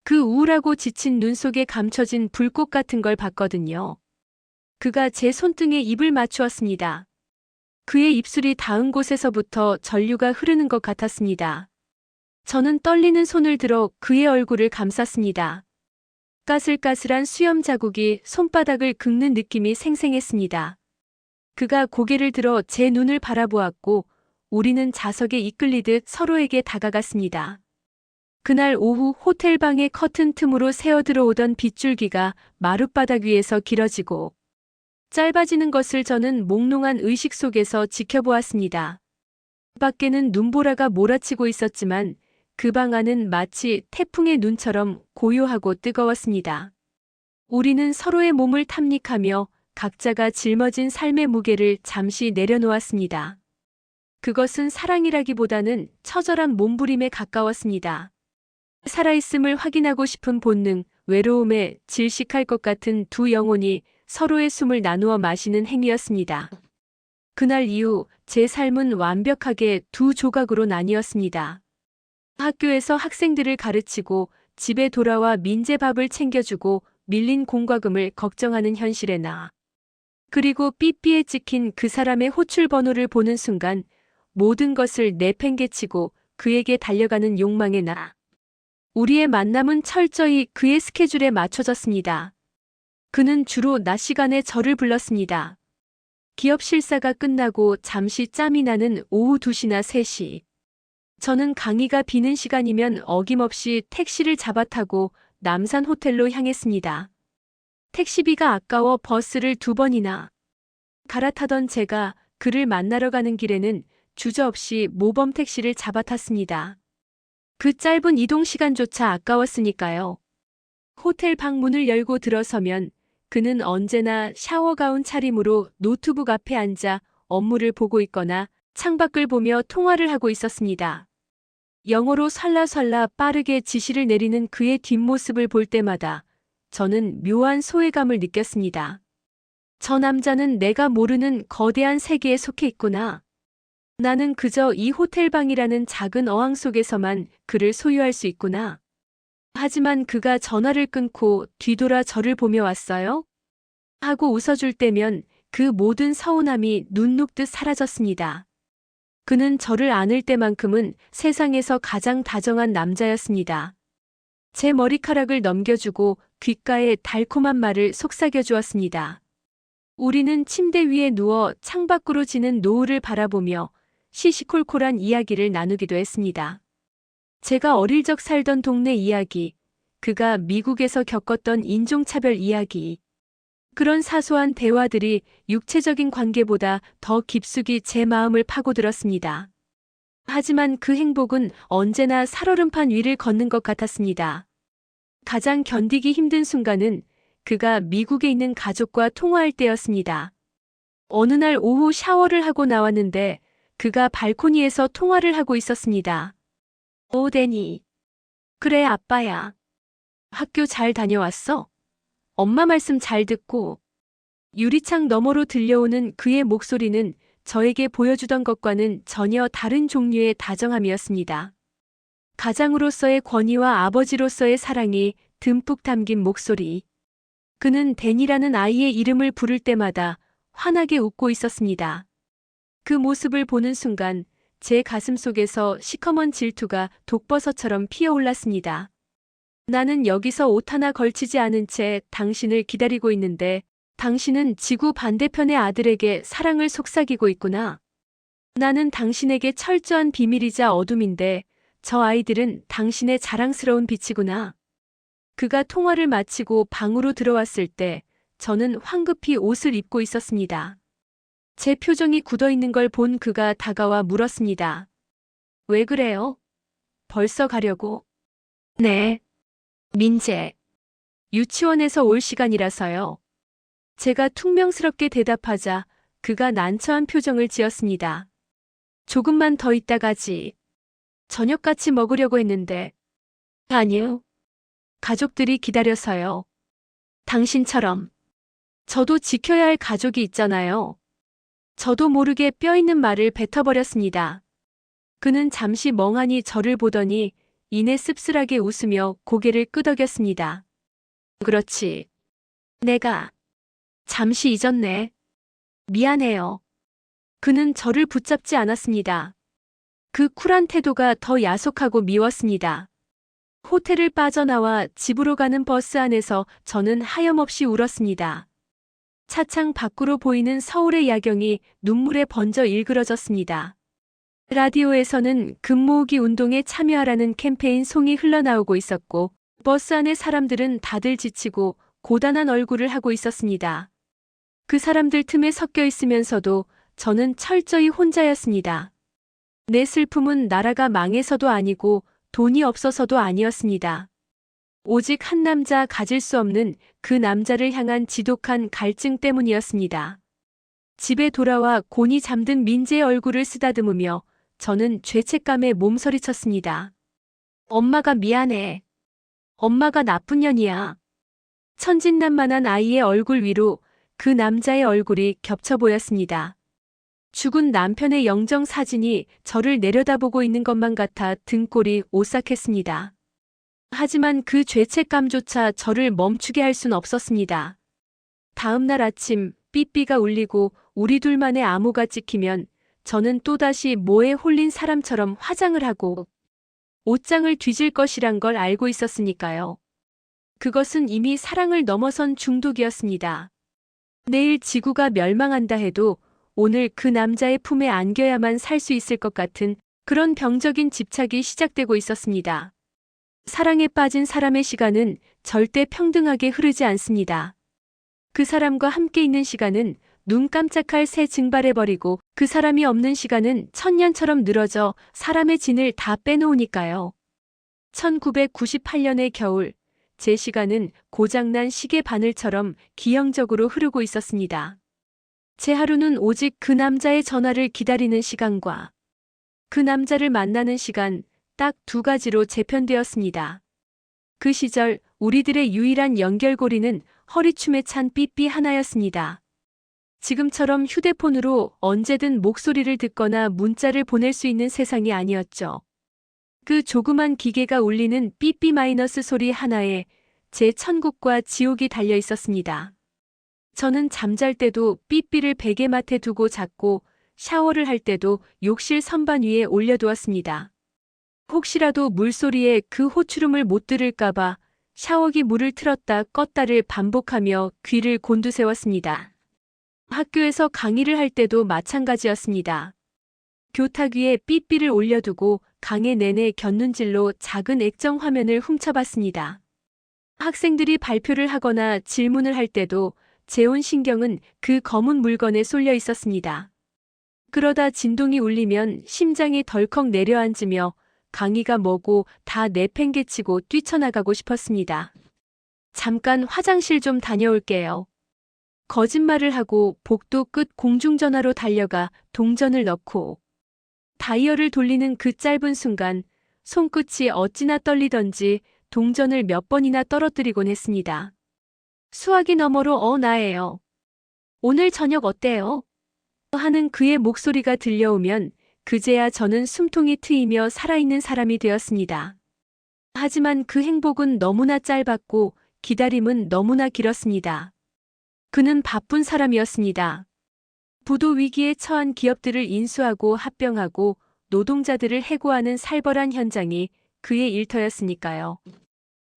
그 우울하고 지친 눈 속에 감춰진 불꽃 같은 걸 봤거든요. 그가 제 손등에 입을 맞추었습니다. 그의 입술이 닿은 곳에서부터 전류가 흐르는 것 같았습니다. 저는 떨리는 손을 들어 그의 얼굴을 감쌌습니다. 까슬까슬한 수염 자국이 손바닥을 긁는 느낌이 생생했습니다. 그가 고개를 들어 제 눈을 바라보았고 우리는 자석에 이끌리듯 서로에게 다가갔습니다. 그날 오후 호텔방의 커튼 틈으로 새어 들어오던 빗줄기가 마룻바닥 위에서 길어지고 짧아지는 것을 저는 몽롱한 의식 속에서 지켜보았습니다. 밖에는 눈보라가 몰아치고 있었지만 그 방 안은 마치 태풍의 눈처럼 고요하고 뜨거웠습니다. 우리는 서로의 몸을 탐닉하며 각자가 짊어진 삶의 무게를 잠시 내려놓았습니다. 그것은 사랑이라기보다는 처절한 몸부림에 가까웠습니다. 살아있음을 확인하고 싶은 본능, 외로움에 질식할 것 같은 두 영혼이 서로의 숨을 나누어 마시는 행위였습니다. 그날 이후 제 삶은 완벽하게 두 조각으로 나뉘었습니다. 학교에서 학생들을 가르치고 집에 돌아와 민재밥을 챙겨주고 밀린 공과금을 걱정하는 현실의 나. 그리고 삐삐에 찍힌 그 사람의 호출 번호를 보는 순간 모든 것을 내팽개치고 그에게 달려가는 욕망의 나. 우리의 만남은 철저히 그의 스케줄에 맞춰졌습니다. 그는 주로 낮 시간에 저를 불렀습니다. 기업 실사가 끝나고 잠시 짬이 나는 오후 2시나 3시. 저는 강의가 비는 시간이면 어김없이 택시를 잡아 타고 남산 호텔로 향했습니다. 택시비가 아까워 버스를 2번이나 갈아타던 제가 그를 만나러 가는 길에는 주저없이 모범 택시를 잡아 탔습니다. 그 짧은 이동 시간조차 아까웠으니까요. 호텔 방문을 열고 들어서면 그는 언제나 샤워 가운 차림으로 노트북 앞에 앉아 업무를 보고 있거나 창밖을 보며 통화를 하고 있었습니다. 영어로 설라설라 빠르게 지시를 내리는 그의 뒷모습을 볼 때마다 저는 묘한 소외감을 느꼈습니다. 저 남자는 내가 모르는 거대한 세계에 속해 있구나. 나는 그저 이 호텔방이라는 작은 어항 속에서만 그를 소유할 수 있구나. 하지만 그가 전화를 끊고 뒤돌아 저를 보며 왔어요? 하고 웃어줄 때면 그 모든 서운함이 눈 녹듯 사라졌습니다. 그는 저를 안을 때만큼은 세상에서 가장 다정한 남자였습니다. 제 머리카락을 넘겨주고 귓가에 달콤한 말을 속삭여 주었습니다. 우리는 침대 위에 누워 창밖으로 지는 노을을 바라보며 시시콜콜한 이야기를 나누기도 했습니다. 제가 어릴 적 살던 동네 이야기, 그가 미국에서 겪었던 인종차별 이야기. 그런 사소한 대화들이 육체적인 관계보다 더 깊숙이 제 마음을 파고들었습니다. 하지만 그 행복은 언제나 살얼음판 위를 걷는 것 같았습니다. 가장 견디기 힘든 순간은 그가 미국에 있는 가족과 통화할 때였습니다. 어느 날 오후 샤워를 하고 나왔는데 그가 발코니에서 통화를 하고 있었습니다. 오, 데니. 그래, 아빠야. 학교 잘 다녀왔어? 엄마 말씀 잘 듣고. 유리창 너머로 들려오는 그의 목소리는 저에게 보여주던 것과는 전혀 다른 종류의 다정함이었습니다. 가장으로서의 권위와 아버지로서의 사랑이 듬뿍 담긴 목소리. 그는 댄이라는 아이의 이름을 부를 때마다 환하게 웃고 있었습니다. 그 모습을 보는 순간 제 가슴 속에서 시커먼 질투가 독버섯처럼 피어올랐습니다. 나는 여기서 옷 하나 걸치지 않은 채 당신을 기다리고 있는데 당신은 지구 반대편의 아들에게 사랑을 속삭이고 있구나. 나는 당신에게 철저한 비밀이자 어둠인데 저 아이들은 당신의 자랑스러운 빛이구나. 그가 통화를 마치고 방으로 들어왔을 때 저는 황급히 옷을 입고 있었습니다. 제 표정이 굳어있는 걸 본 그가 다가와 물었습니다. 왜 그래요? 벌써 가려고? 네. 민재. 유치원에서 올 시간이라서요. 제가 퉁명스럽게 대답하자 그가 난처한 표정을 지었습니다. 조금만 더 있다 가지. 저녁 같이 먹으려고 했는데. 아니요. 가족들이 기다려서요. 당신처럼. 저도 지켜야 할 가족이 있잖아요. 저도 모르게 뼈있는 말을 뱉어버렸습니다. 그는 잠시 멍하니 저를 보더니 이내 씁쓸하게 웃으며 고개를 끄덕였습니다. 그렇지. 내가 잠시 잊었네. 미안해요. 그는 저를 붙잡지 않았습니다. 그 쿨한 태도가 더 야속하고 미웠습니다. 호텔을 빠져나와 집으로 가는 버스 안에서 저는 하염없이 울었습니다. 차창 밖으로 보이는 서울의 야경이 눈물에 번져 일그러졌습니다. 라디오에서는 금모으기 운동에 참여하라는 캠페인 송이 흘러나오고 있었고 버스 안의 사람들은 다들 지치고 고단한 얼굴을 하고 있었습니다. 그 사람들 틈에 섞여 있으면서도 저는 철저히 혼자였습니다. 내 슬픔은 나라가 망해서도 아니고 돈이 없어서도 아니었습니다. 오직 한 남자 가질 수 없는 그 남자를 향한 지독한 갈증 때문이었습니다. 집에 돌아와 곤히 잠든 민재의 얼굴을 쓰다듬으며 저는 죄책감에 몸서리쳤습니다. 엄마가 미안해. 엄마가 나쁜 년이야. 천진난만한 아이의 얼굴 위로 그 남자의 얼굴이 겹쳐 보였습니다. 죽은 남편의 영정 사진이 저를 내려다보고 있는 것만 같아 등골이 오싹했습니다. 하지만 그 죄책감조차 저를 멈추게 할 순 없었습니다. 다음 날 아침 삐삐가 울리고 우리 둘만의 암호가 찍히면 저는 또다시 모에 홀린 사람처럼 화장을 하고 옷장을 뒤질 것이란 걸 알고 있었으니까요. 그것은 이미 사랑을 넘어선 중독이었습니다. 내일 지구가 멸망한다 해도 오늘 그 남자의 품에 안겨야만 살 수 있을 것 같은 그런 병적인 집착이 시작되고 있었습니다. 사랑에 빠진 사람의 시간은 절대 평등하게 흐르지 않습니다. 그 사람과 함께 있는 시간은 눈 깜짝할 새 증발해버리고 그 사람이 없는 시간은 천년처럼 늘어져 사람의 진을 다 빼놓으니까요. 1998년의 겨울, 제 시간은 고장난 시계 바늘처럼 기형적으로 흐르고 있었습니다. 제 하루는 오직 그 남자의 전화를 기다리는 시간과 그 남자를 만나는 시간 딱 두 가지로 재편되었습니다. 그 시절 우리들의 유일한 연결고리는 허리춤에 찬 삐삐 하나였습니다. 지금처럼 휴대폰으로 언제든 목소리를 듣거나 문자를 보낼 수 있는 세상이 아니었죠. 그 조그만 기계가 울리는 삐삐 마이너스 소리 하나에 제 천국과 지옥이 달려 있었습니다. 저는 잠잘 때도 삐삐를 베개맡에 두고 잤고 샤워를 할 때도 욕실 선반 위에 올려두었습니다. 혹시라도 물소리에 그 호추름을 못 들을까봐 샤워기 물을 틀었다 껐다를 반복하며 귀를 곤두세웠습니다. 학교에서 강의를 할 때도 마찬가지였습니다. 교탁 위에 삐삐를 올려두고 강의 내내 곁눈질로 작은 액정 화면을 훔쳐봤습니다. 학생들이 발표를 하거나 질문을 할 때도 제 온 신경은 그 검은 물건에 쏠려 있었습니다. 그러다 진동이 울리면 심장이 덜컥 내려앉으며 강의가 뭐고 다 내팽개치고 뛰쳐나가고 싶었습니다. 잠깐 화장실 좀 다녀올게요. 거짓말을 하고 복도 끝 공중전화로 달려가 동전을 넣고 다이얼을 돌리는 그 짧은 순간 손끝이 어찌나 떨리던지 동전을 몇 번이나 떨어뜨리곤 했습니다. 수화기 너머로 나예요. 오늘 저녁 어때요? 하는 그의 목소리가 들려오면 그제야 저는 숨통이 트이며 살아있는 사람이 되었습니다. 하지만 그 행복은 너무나 짧았고 기다림은 너무나 길었습니다. 그는 바쁜 사람이었습니다. 부도 위기에 처한 기업들을 인수하고 합병하고 노동자들을 해고하는 살벌한 현장이 그의 일터였으니까요.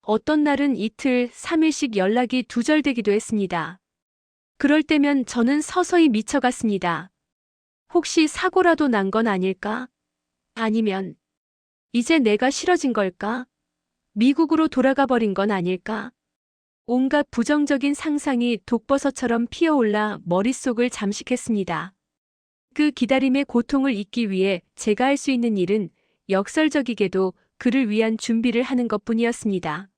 어떤 날은 이틀, 3일씩 연락이 두절되기도 했습니다. 그럴 때면 저는 서서히 미쳐갔습니다. 혹시 사고라도 난 건 아닐까? 아니면 이제 내가 싫어진 걸까? 미국으로 돌아가 버린 건 아닐까? 온갖 부정적인 상상이 독버섯처럼 피어올라 머릿속을 잠식했습니다. 그 기다림의 고통을 잊기 위해 제가 할 수 있는 일은 역설적이게도 그를 위한 준비를 하는 것뿐이었습니다.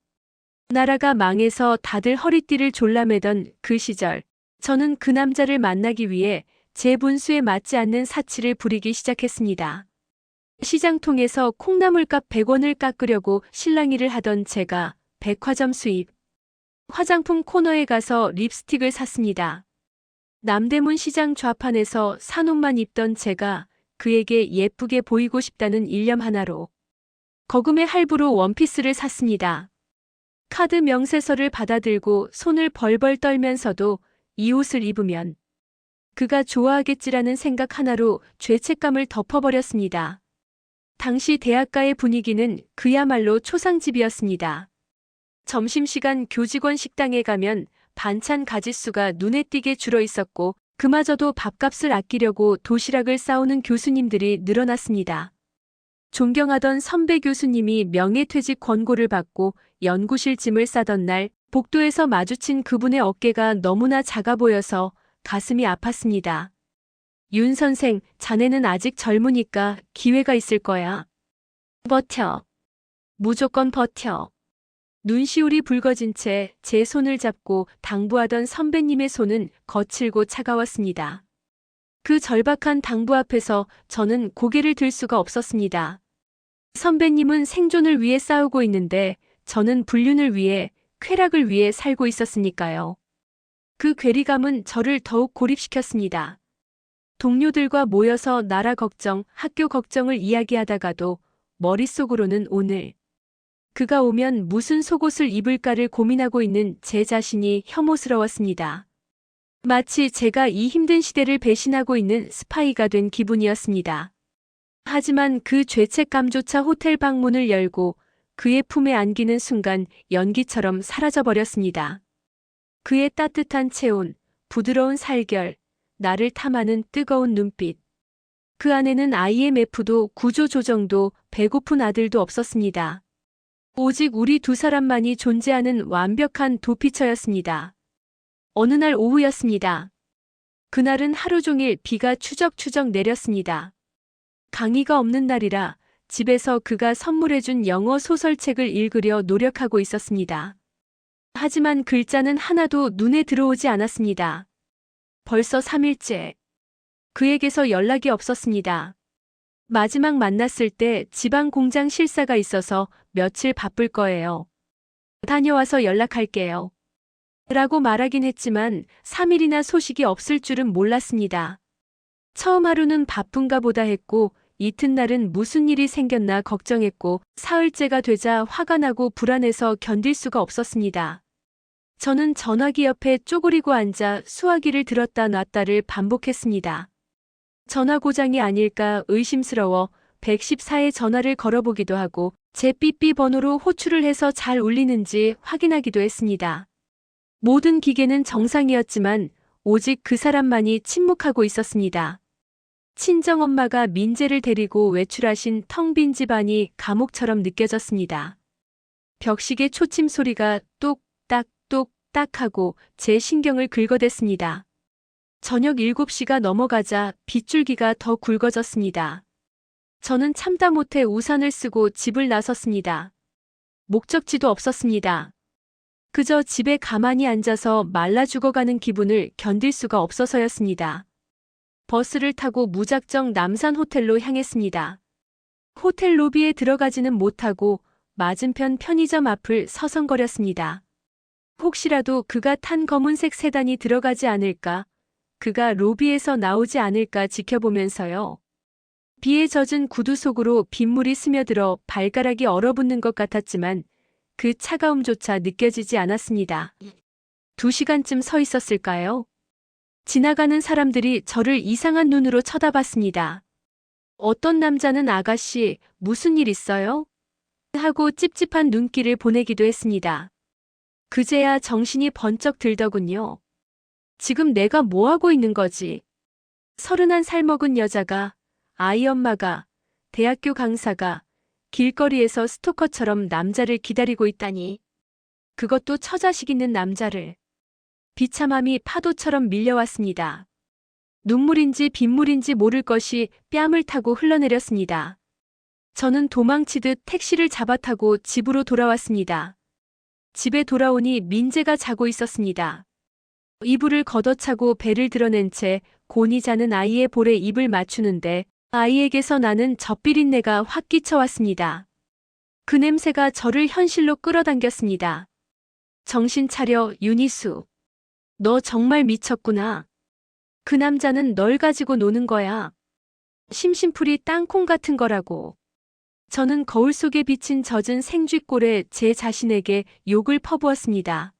나라가 망해서 다들 허리띠를 졸라매던 그 시절, 저는 그 남자를 만나기 위해 제 분수에 맞지 않는 사치를 부리기 시작했습니다. 시장통에서 콩나물값 100원을 깎으려고 실랑이를 하던 제가 백화점 수입, 화장품 코너에 가서 립스틱을 샀습니다. 남대문 시장 좌판에서 산 옷만 입던 제가 그에게 예쁘게 보이고 싶다는 일념 하나로 거금의 할부로 원피스를 샀습니다. 카드 명세서를 받아들고 손을 벌벌 떨면서도 이 옷을 입으면 그가 좋아하겠지라는 생각 하나로 죄책감을 덮어버렸습니다. 당시 대학가의 분위기는 그야말로 초상집이었습니다. 점심시간 교직원 식당에 가면 반찬 가짓수가 눈에 띄게 줄어 있었고 그마저도 밥값을 아끼려고 도시락을 싸오는 교수님들이 늘어났습니다. 존경하던 선배 교수님이 명예퇴직 권고를 받고 연구실 짐을 싸던 날 복도에서 마주친 그분의 어깨가 너무나 작아 보여서 가슴이 아팠습니다. 윤 선생, 자네는 아직 젊으니까 기회가 있을 거야. 버텨. 무조건 버텨. 눈시울이 붉어진 채 제 손을 잡고 당부하던 선배님의 손은 거칠고 차가웠습니다. 그 절박한 당부 앞에서 저는 고개를 들 수가 없었습니다. 선배님은 생존을 위해 싸우고 있는데 저는 불륜을 위해, 쾌락을 위해 살고 있었으니까요. 그 괴리감은 저를 더욱 고립시켰습니다. 동료들과 모여서 나라 걱정, 학교 걱정을 이야기하다가도 머릿속으로는 오늘 그가 오면 무슨 속옷을 입을까를 고민하고 있는 제 자신이 혐오스러웠습니다. 마치 제가 이 힘든 시대를 배신하고 있는 스파이가 된 기분이었습니다. 하지만 그 죄책감조차 호텔 방문을 열고 그의 품에 안기는 순간 연기처럼 사라져버렸습니다. 그의 따뜻한 체온, 부드러운 살결, 나를 탐하는 뜨거운 눈빛. 그 안에는 IMF도 구조조정도 배고픈 아들도 없었습니다. 오직 우리 두 사람만이 존재하는 완벽한 도피처였습니다. 어느 날 오후였습니다. 그날은 하루 종일 비가 추적추적 내렸습니다. 강의가 없는 날이라 집에서 그가 선물해준 영어 소설책을 읽으려 노력하고 있었습니다. 하지만 글자는 하나도 눈에 들어오지 않았습니다. 벌써 3일째. 그에게서 연락이 없었습니다. 마지막 만났을 때 지방 공장 실사가 있어서 며칠 바쁠 거예요. 다녀와서 연락할게요. 라고 말하긴 했지만 3일이나 소식이 없을 줄은 몰랐습니다. 처음 하루는 바쁜가 보다 했고 이튿날은 무슨 일이 생겼나 걱정했고 사흘째가 되자 화가 나고 불안해서 견딜 수가 없었습니다. 저는 전화기 옆에 쪼그리고 앉아 수화기를 들었다 놨다를 반복했습니다. 전화 고장이 아닐까 의심스러워 114에 전화를 걸어보기도 하고 제 삐삐 번호로 호출을 해서 잘 울리는지 확인하기도 했습니다. 모든 기계는 정상이었지만 오직 그 사람만이 침묵하고 있었습니다. 친정엄마가 민재를 데리고 외출하신 텅 빈 집안이 감옥처럼 느껴졌습니다. 벽시계 초침 소리가 똑딱 똑딱 하고 제 신경을 긁어댔습니다. 저녁 7시가 넘어가자 빗줄기가 더 굵어졌습니다. 저는 참다 못해 우산을 쓰고 집을 나섰습니다. 목적지도 없었습니다. 그저 집에 가만히 앉아서 말라 죽어가는 기분을 견딜 수가 없어서였습니다. 버스를 타고 무작정 남산 호텔로 향했습니다. 호텔 로비에 들어가지는 못하고 맞은편 편의점 앞을 서성거렸습니다. 혹시라도 그가 탄 검은색 세단이 들어가지 않을까 그가 로비에서 나오지 않을까 지켜보면서요. 비에 젖은 구두 속으로 빗물이 스며들어 발가락이 얼어붙는 것 같았지만 그 차가움조차 느껴지지 않았습니다. 2시간쯤 서 있었을까요? 지나가는 사람들이 저를 이상한 눈으로 쳐다봤습니다. 어떤 남자는 아가씨, 무슨 일 있어요? 하고 찝찝한 눈길을 보내기도 했습니다. 그제야 정신이 번쩍 들더군요. 지금 내가 뭐 하고 있는 거지? 31살 먹은 여자가, 아이 엄마가, 대학교 강사가 길거리에서 스토커처럼 남자를 기다리고 있다니. 그것도 처자식 있는 남자를. 비참함이 파도처럼 밀려왔습니다. 눈물인지 빗물인지 모를 것이 뺨을 타고 흘러내렸습니다. 저는 도망치듯 택시를 잡아타고 집으로 돌아왔습니다. 집에 돌아오니 민재가 자고 있었습니다. 이불을 걷어차고 배를 드러낸 채 곤히 자는 아이의 볼에 입을 맞추는데 아이에게서 나는 젖비린내가 확 끼쳐왔습니다. 그 냄새가 저를 현실로 끌어당겼습니다. 정신 차려, 윤희수. 너 정말 미쳤구나. 그 남자는 널 가지고 노는 거야. 심심풀이 땅콩 같은 거라고. 저는 거울 속에 비친 젖은 생쥐꼴에 제 자신에게 욕을 퍼부었습니다.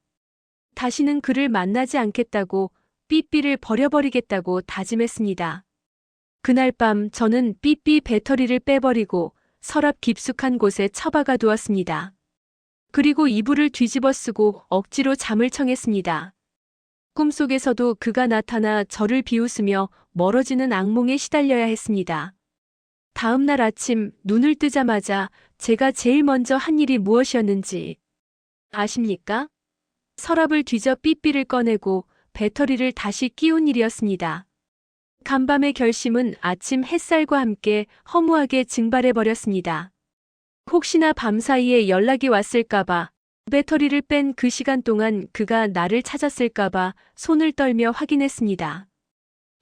다시는 그를 만나지 않겠다고, 삐삐를 버려버리겠다고 다짐했습니다. 그날 밤 저는 삐삐 배터리를 빼버리고 서랍 깊숙한 곳에 처박아 두었습니다. 그리고 이불을 뒤집어 쓰고 억지로 잠을 청했습니다. 꿈속에서도 그가 나타나 저를 비웃으며 멀어지는 악몽에 시달려야 했습니다. 다음 날 아침 눈을 뜨자마자 제가 제일 먼저 한 일이 무엇이었는지 아십니까? 서랍을 뒤져 삐삐를 꺼내고 배터리를 다시 끼운 일이었습니다. 간밤의 결심은 아침 햇살과 함께 허무하게 증발해버렸습니다. 혹시나 밤사이에 연락이 왔을까봐, 배터리를 뺀 그 시간 동안 그가 나를 찾았을까봐 손을 떨며 확인했습니다.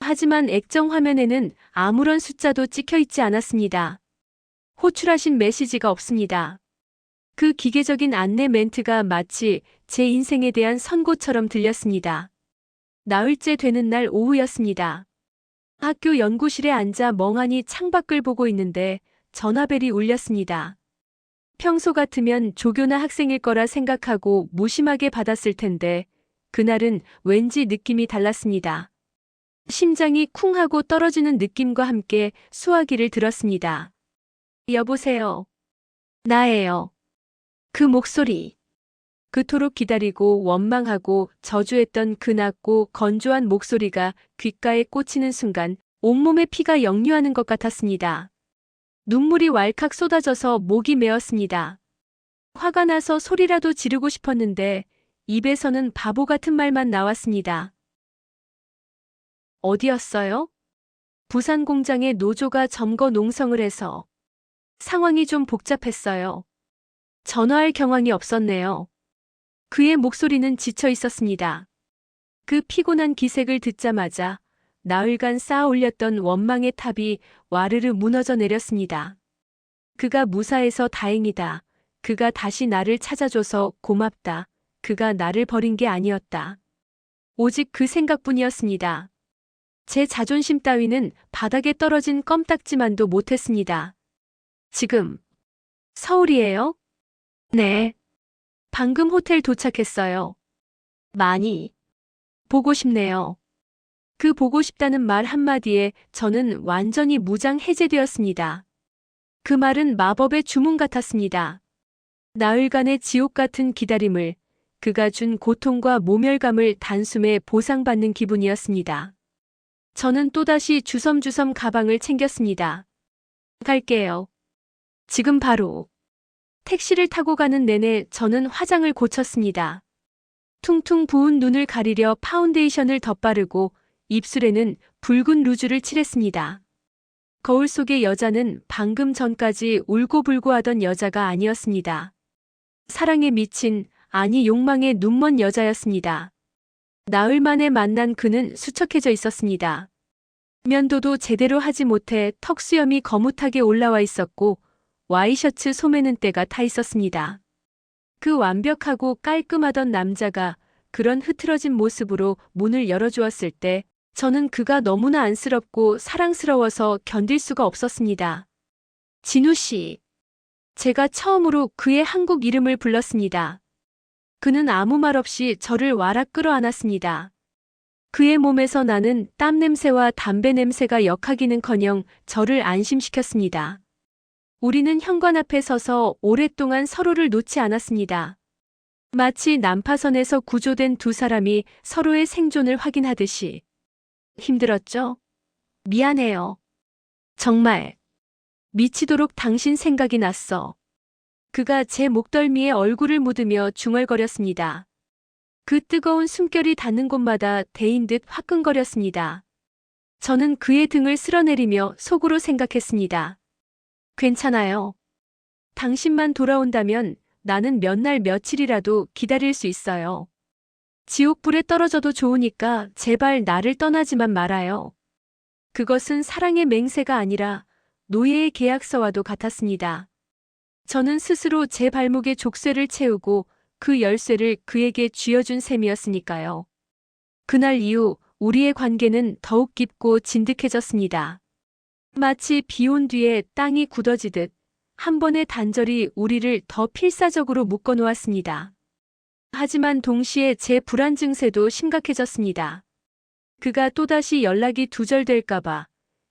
하지만 액정 화면에는 아무런 숫자도 찍혀 있지 않았습니다. 호출하신 메시지가 없습니다. 그 기계적인 안내 멘트가 마치 제 인생에 대한 선고처럼 들렸습니다. 나흘째 되는 날 오후였습니다. 학교 연구실에 앉아 멍하니 창밖을 보고 있는데 전화벨이 울렸습니다. 평소 같으면 조교나 학생일 거라 생각하고 무심하게 받았을 텐데 그날은 왠지 느낌이 달랐습니다. 심장이 쿵 하고 떨어지는 느낌과 함께 수화기를 들었습니다. 여보세요. 나예요. 그 목소리. 그토록 기다리고 원망하고 저주했던 그 낮고 건조한 목소리가 귓가에 꽂히는 순간 온몸에 피가 역류하는 것 같았습니다. 눈물이 왈칵 쏟아져서 목이 메었습니다. 화가 나서 소리라도 지르고 싶었는데 입에서는 바보 같은 말만 나왔습니다. 어디였어요? 부산 공장의 노조가 점거 농성을 해서 상황이 좀 복잡했어요. 전화할 경황이 없었네요. 그의 목소리는 지쳐 있었습니다. 그 피곤한 기색을 듣자마자 나흘간 쌓아 올렸던 원망의 탑이 와르르 무너져 내렸습니다. 그가 무사해서 다행이다. 그가 다시 나를 찾아줘서 고맙다. 그가 나를 버린 게 아니었다. 오직 그 생각뿐이었습니다. 제 자존심 따위는 바닥에 떨어진 껌딱지만도 못했습니다. 지금 서울이에요? 네. 방금 호텔 도착했어요. 많이 보고 싶네요. 그 보고 싶다는 말 한마디에 저는 완전히 무장 해제되었습니다. 그 말은 마법의 주문 같았습니다. 나흘간의 지옥 같은 기다림을, 그가 준 고통과 모멸감을 단숨에 보상받는 기분이었습니다. 저는 또다시 주섬주섬 가방을 챙겼습니다. 갈게요. 지금 바로. 택시를 타고 가는 내내 저는 화장을 고쳤습니다. 퉁퉁 부은 눈을 가리려 파운데이션을 덧바르고 입술에는 붉은 루즈를 칠했습니다. 거울 속의 여자는 방금 전까지 울고불고 하던 여자가 아니었습니다. 사랑에 미친, 아니 욕망에 눈먼 여자였습니다. 나흘 만에 만난 그는 수척해져 있었습니다. 면도도 제대로 하지 못해 턱수염이 거뭇하게 올라와 있었고 와이셔츠 소매는 때가 타 있었습니다. 그 완벽하고 깔끔하던 남자가 그런 흐트러진 모습으로 문을 열어주었을 때 저는 그가 너무나 안쓰럽고 사랑스러워서 견딜 수가 없었습니다. 진우 씨. 제가 처음으로 그의 한국 이름을 불렀습니다. 그는 아무 말 없이 저를 와락 끌어안았습니다. 그의 몸에서 나는 땀 냄새와 담배 냄새가 역하기는커녕 저를 안심시켰습니다. 우리는 현관 앞에 서서 오랫동안 서로를 놓지 않았습니다. 마치 난파선에서 구조된 두 사람이 서로의 생존을 확인하듯이. 힘들었죠? 미안해요. 정말. 미치도록 당신 생각이 났어. 그가 제 목덜미에 얼굴을 묻으며 중얼거렸습니다. 그 뜨거운 숨결이 닿는 곳마다 데인 듯 화끈거렸습니다. 저는 그의 등을 쓸어내리며 속으로 생각했습니다. 괜찮아요. 당신만 돌아온다면 나는 몇 날 며칠이라도 기다릴 수 있어요. 지옥불에 떨어져도 좋으니까 제발 나를 떠나지만 말아요. 그것은 사랑의 맹세가 아니라 노예의 계약서와도 같았습니다. 저는 스스로 제 발목에 족쇄를 채우고 그 열쇠를 그에게 쥐어준 셈이었으니까요. 그날 이후 우리의 관계는 더욱 깊고 진득해졌습니다. 마치 비 온 뒤에 땅이 굳어지듯 한 번의 단절이 우리를 더 필사적으로 묶어놓았습니다. 하지만 동시에 제 불안 증세도 심각해졌습니다. 그가 또다시 연락이 두절될까봐,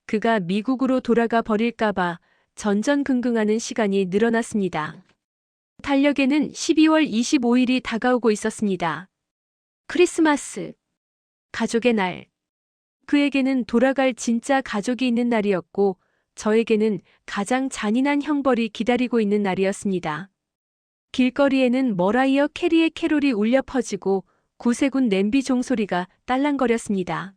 그가 미국으로 돌아가 버릴까봐 전전긍긍하는 시간이 늘어났습니다. 달력에는 12월 25일이 다가오고 있었습니다. 크리스마스. 가족의 날. 그에게는 돌아갈 진짜 가족이 있는 날이었고, 저에게는 가장 잔인한 형벌이 기다리고 있는 날이었습니다. 길거리에는 머라이어 캐리의 캐롤이 울려 퍼지고 구세군 냄비 종소리가 딸랑거렸습니다.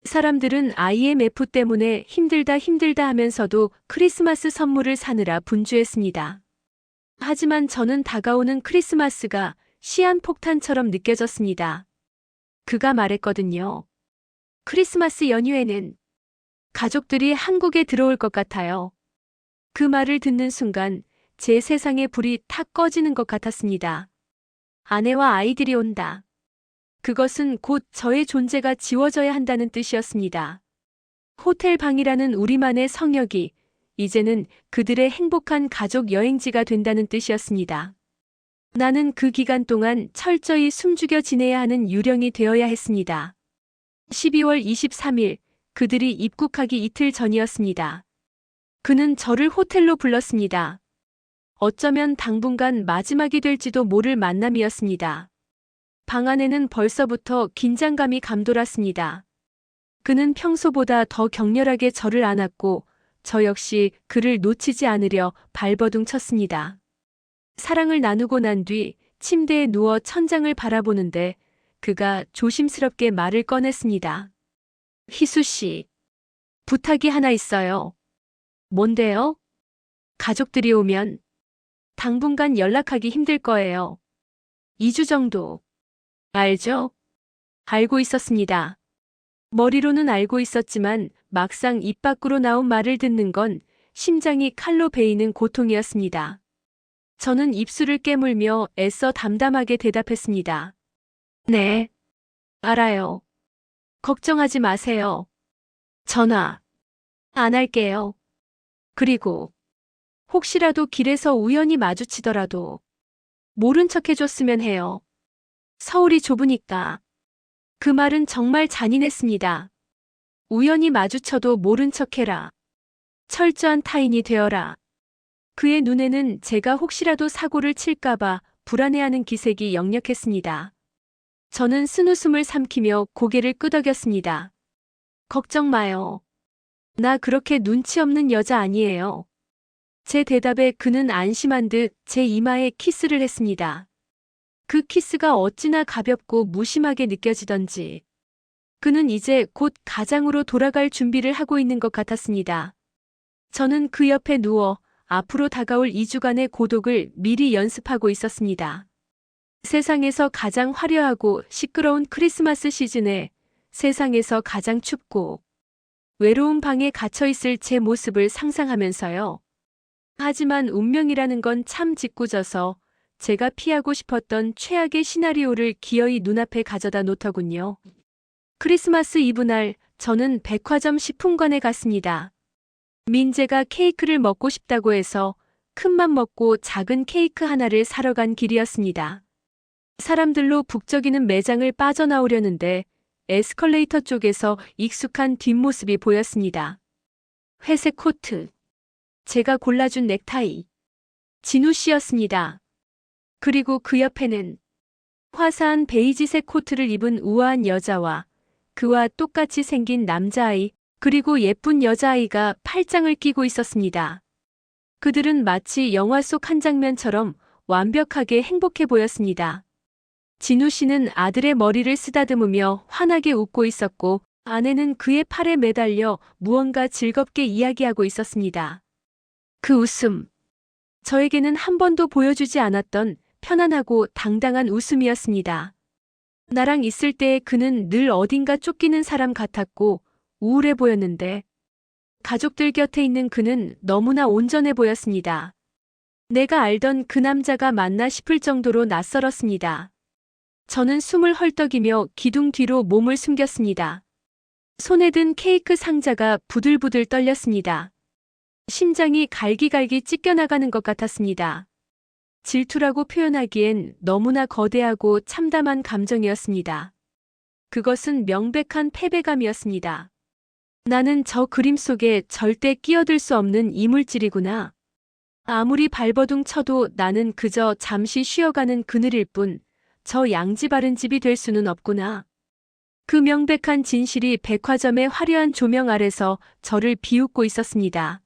사람들은 IMF 때문에 힘들다 하면서도 크리스마스 선물을 사느라 분주했습니다. 하지만 저는 다가오는 크리스마스가 시한폭탄처럼 느껴졌습니다. 그가 말했거든요. 크리스마스 연휴에는 가족들이 한국에 들어올 것 같아요. 그 말을 듣는 순간 제 세상의 불이 탁 꺼지는 것 같았습니다. 아내와 아이들이 온다. 그것은 곧 저의 존재가 지워져야 한다는 뜻이었습니다. 호텔 방이라는 우리만의 성역이 이제는 그들의 행복한 가족 여행지가 된다는 뜻이었습니다. 나는 그 기간 동안 철저히 숨죽여 지내야 하는 유령이 되어야 했습니다. 12월 23일, 그들이 입국하기 이틀 전이었습니다. 그는 저를 호텔로 불렀습니다. 어쩌면 당분간 마지막이 될지도 모를 만남이었습니다. 방 안에는 벌써부터 긴장감이 감돌았습니다. 그는 평소보다 더 격렬하게 저를 안았고 저 역시 그를 놓치지 않으려 발버둥 쳤습니다. 사랑을 나누고 난 뒤 침대에 누워 천장을 바라보는데 그가 조심스럽게 말을 꺼냈습니다. 희수 씨, 부탁이 하나 있어요. 뭔데요? 가족들이 오면 당분간 연락하기 힘들 거예요. 2주 정도. 알죠? 알고 있었습니다. 머리로는 알고 있었지만 막상 입 밖으로 나온 말을 듣는 건 심장이 칼로 베이는 고통이었습니다. 저는 입술을 깨물며 애써 담담하게 대답했습니다. 네, 알아요. 걱정하지 마세요. 전화 안 할게요. 그리고 혹시라도 길에서 우연히 마주치더라도 모른 척 해줬으면 해요. 서울이 좁으니까. 그 말은 정말 잔인했습니다. 우연히 마주쳐도 모른 척해라. 철저한 타인이 되어라. 그의 눈에는 제가 혹시라도 사고를 칠까봐 불안해하는 기색이 역력했습니다. 저는 쓴웃음을 삼키며 고개를 끄덕였습니다. 걱정 마요. 나 그렇게 눈치 없는 여자 아니에요. 제 대답에 그는 안심한 듯 제 이마에 키스를 했습니다. 그 키스가 어찌나 가볍고 무심하게 느껴지던지. 그는 이제 곧 가장으로 돌아갈 준비를 하고 있는 것 같았습니다. 저는 그 옆에 누워 앞으로 다가올 2주간의 고독을 미리 연습하고 있었습니다. 세상에서 가장 화려하고 시끄러운 크리스마스 시즌에 세상에서 가장 춥고 외로운 방에 갇혀있을 제 모습을 상상하면서요. 하지만 운명이라는 건 참 짓궂어서 제가 피하고 싶었던 최악의 시나리오를 기어이 눈앞에 가져다 놓더군요. 크리스마스 이브 날 저는 백화점 식품관에 갔습니다. 민재가 케이크를 먹고 싶다고 해서 큰맘 먹고 작은 케이크 하나를 사러 간 길이었습니다. 사람들로 북적이는 매장을 빠져나오려는데 에스컬레이터 쪽에서 익숙한 뒷모습이 보였습니다. 회색 코트, 제가 골라준 넥타이, 진우 씨였습니다. 그리고 그 옆에는 화사한 베이지색 코트를 입은 우아한 여자와 그와 똑같이 생긴 남자아이, 그리고 예쁜 여자아이가 팔짱을 끼고 있었습니다. 그들은 마치 영화 속 한 장면처럼 완벽하게 행복해 보였습니다. 진우 씨는 아들의 머리를 쓰다듬으며 환하게 웃고 있었고, 아내는 그의 팔에 매달려 무언가 즐겁게 이야기하고 있었습니다. 그 웃음, 저에게는 한 번도 보여주지 않았던 편안하고 당당한 웃음이었습니다. 나랑 있을 때 그는 늘 어딘가 쫓기는 사람 같았고 우울해 보였는데, 가족들 곁에 있는 그는 너무나 온전해 보였습니다. 내가 알던 그 남자가 맞나 싶을 정도로 낯설었습니다. 저는 숨을 헐떡이며 기둥 뒤로 몸을 숨겼습니다. 손에 든 케이크 상자가 부들부들 떨렸습니다. 심장이 갈기갈기 찢겨나가는 것 같았습니다. 질투라고 표현하기엔 너무나 거대하고 참담한 감정이었습니다. 그것은 명백한 패배감이었습니다. 나는 저 그림 속에 절대 끼어들 수 없는 이물질이구나. 아무리 발버둥 쳐도 나는 그저 잠시 쉬어가는 그늘일 뿐, 저 양지 바른 집이 될 수는 없구나. 그 명백한 진실이 백화점의 화려한 조명 아래서 저를 비웃고 있었습니다.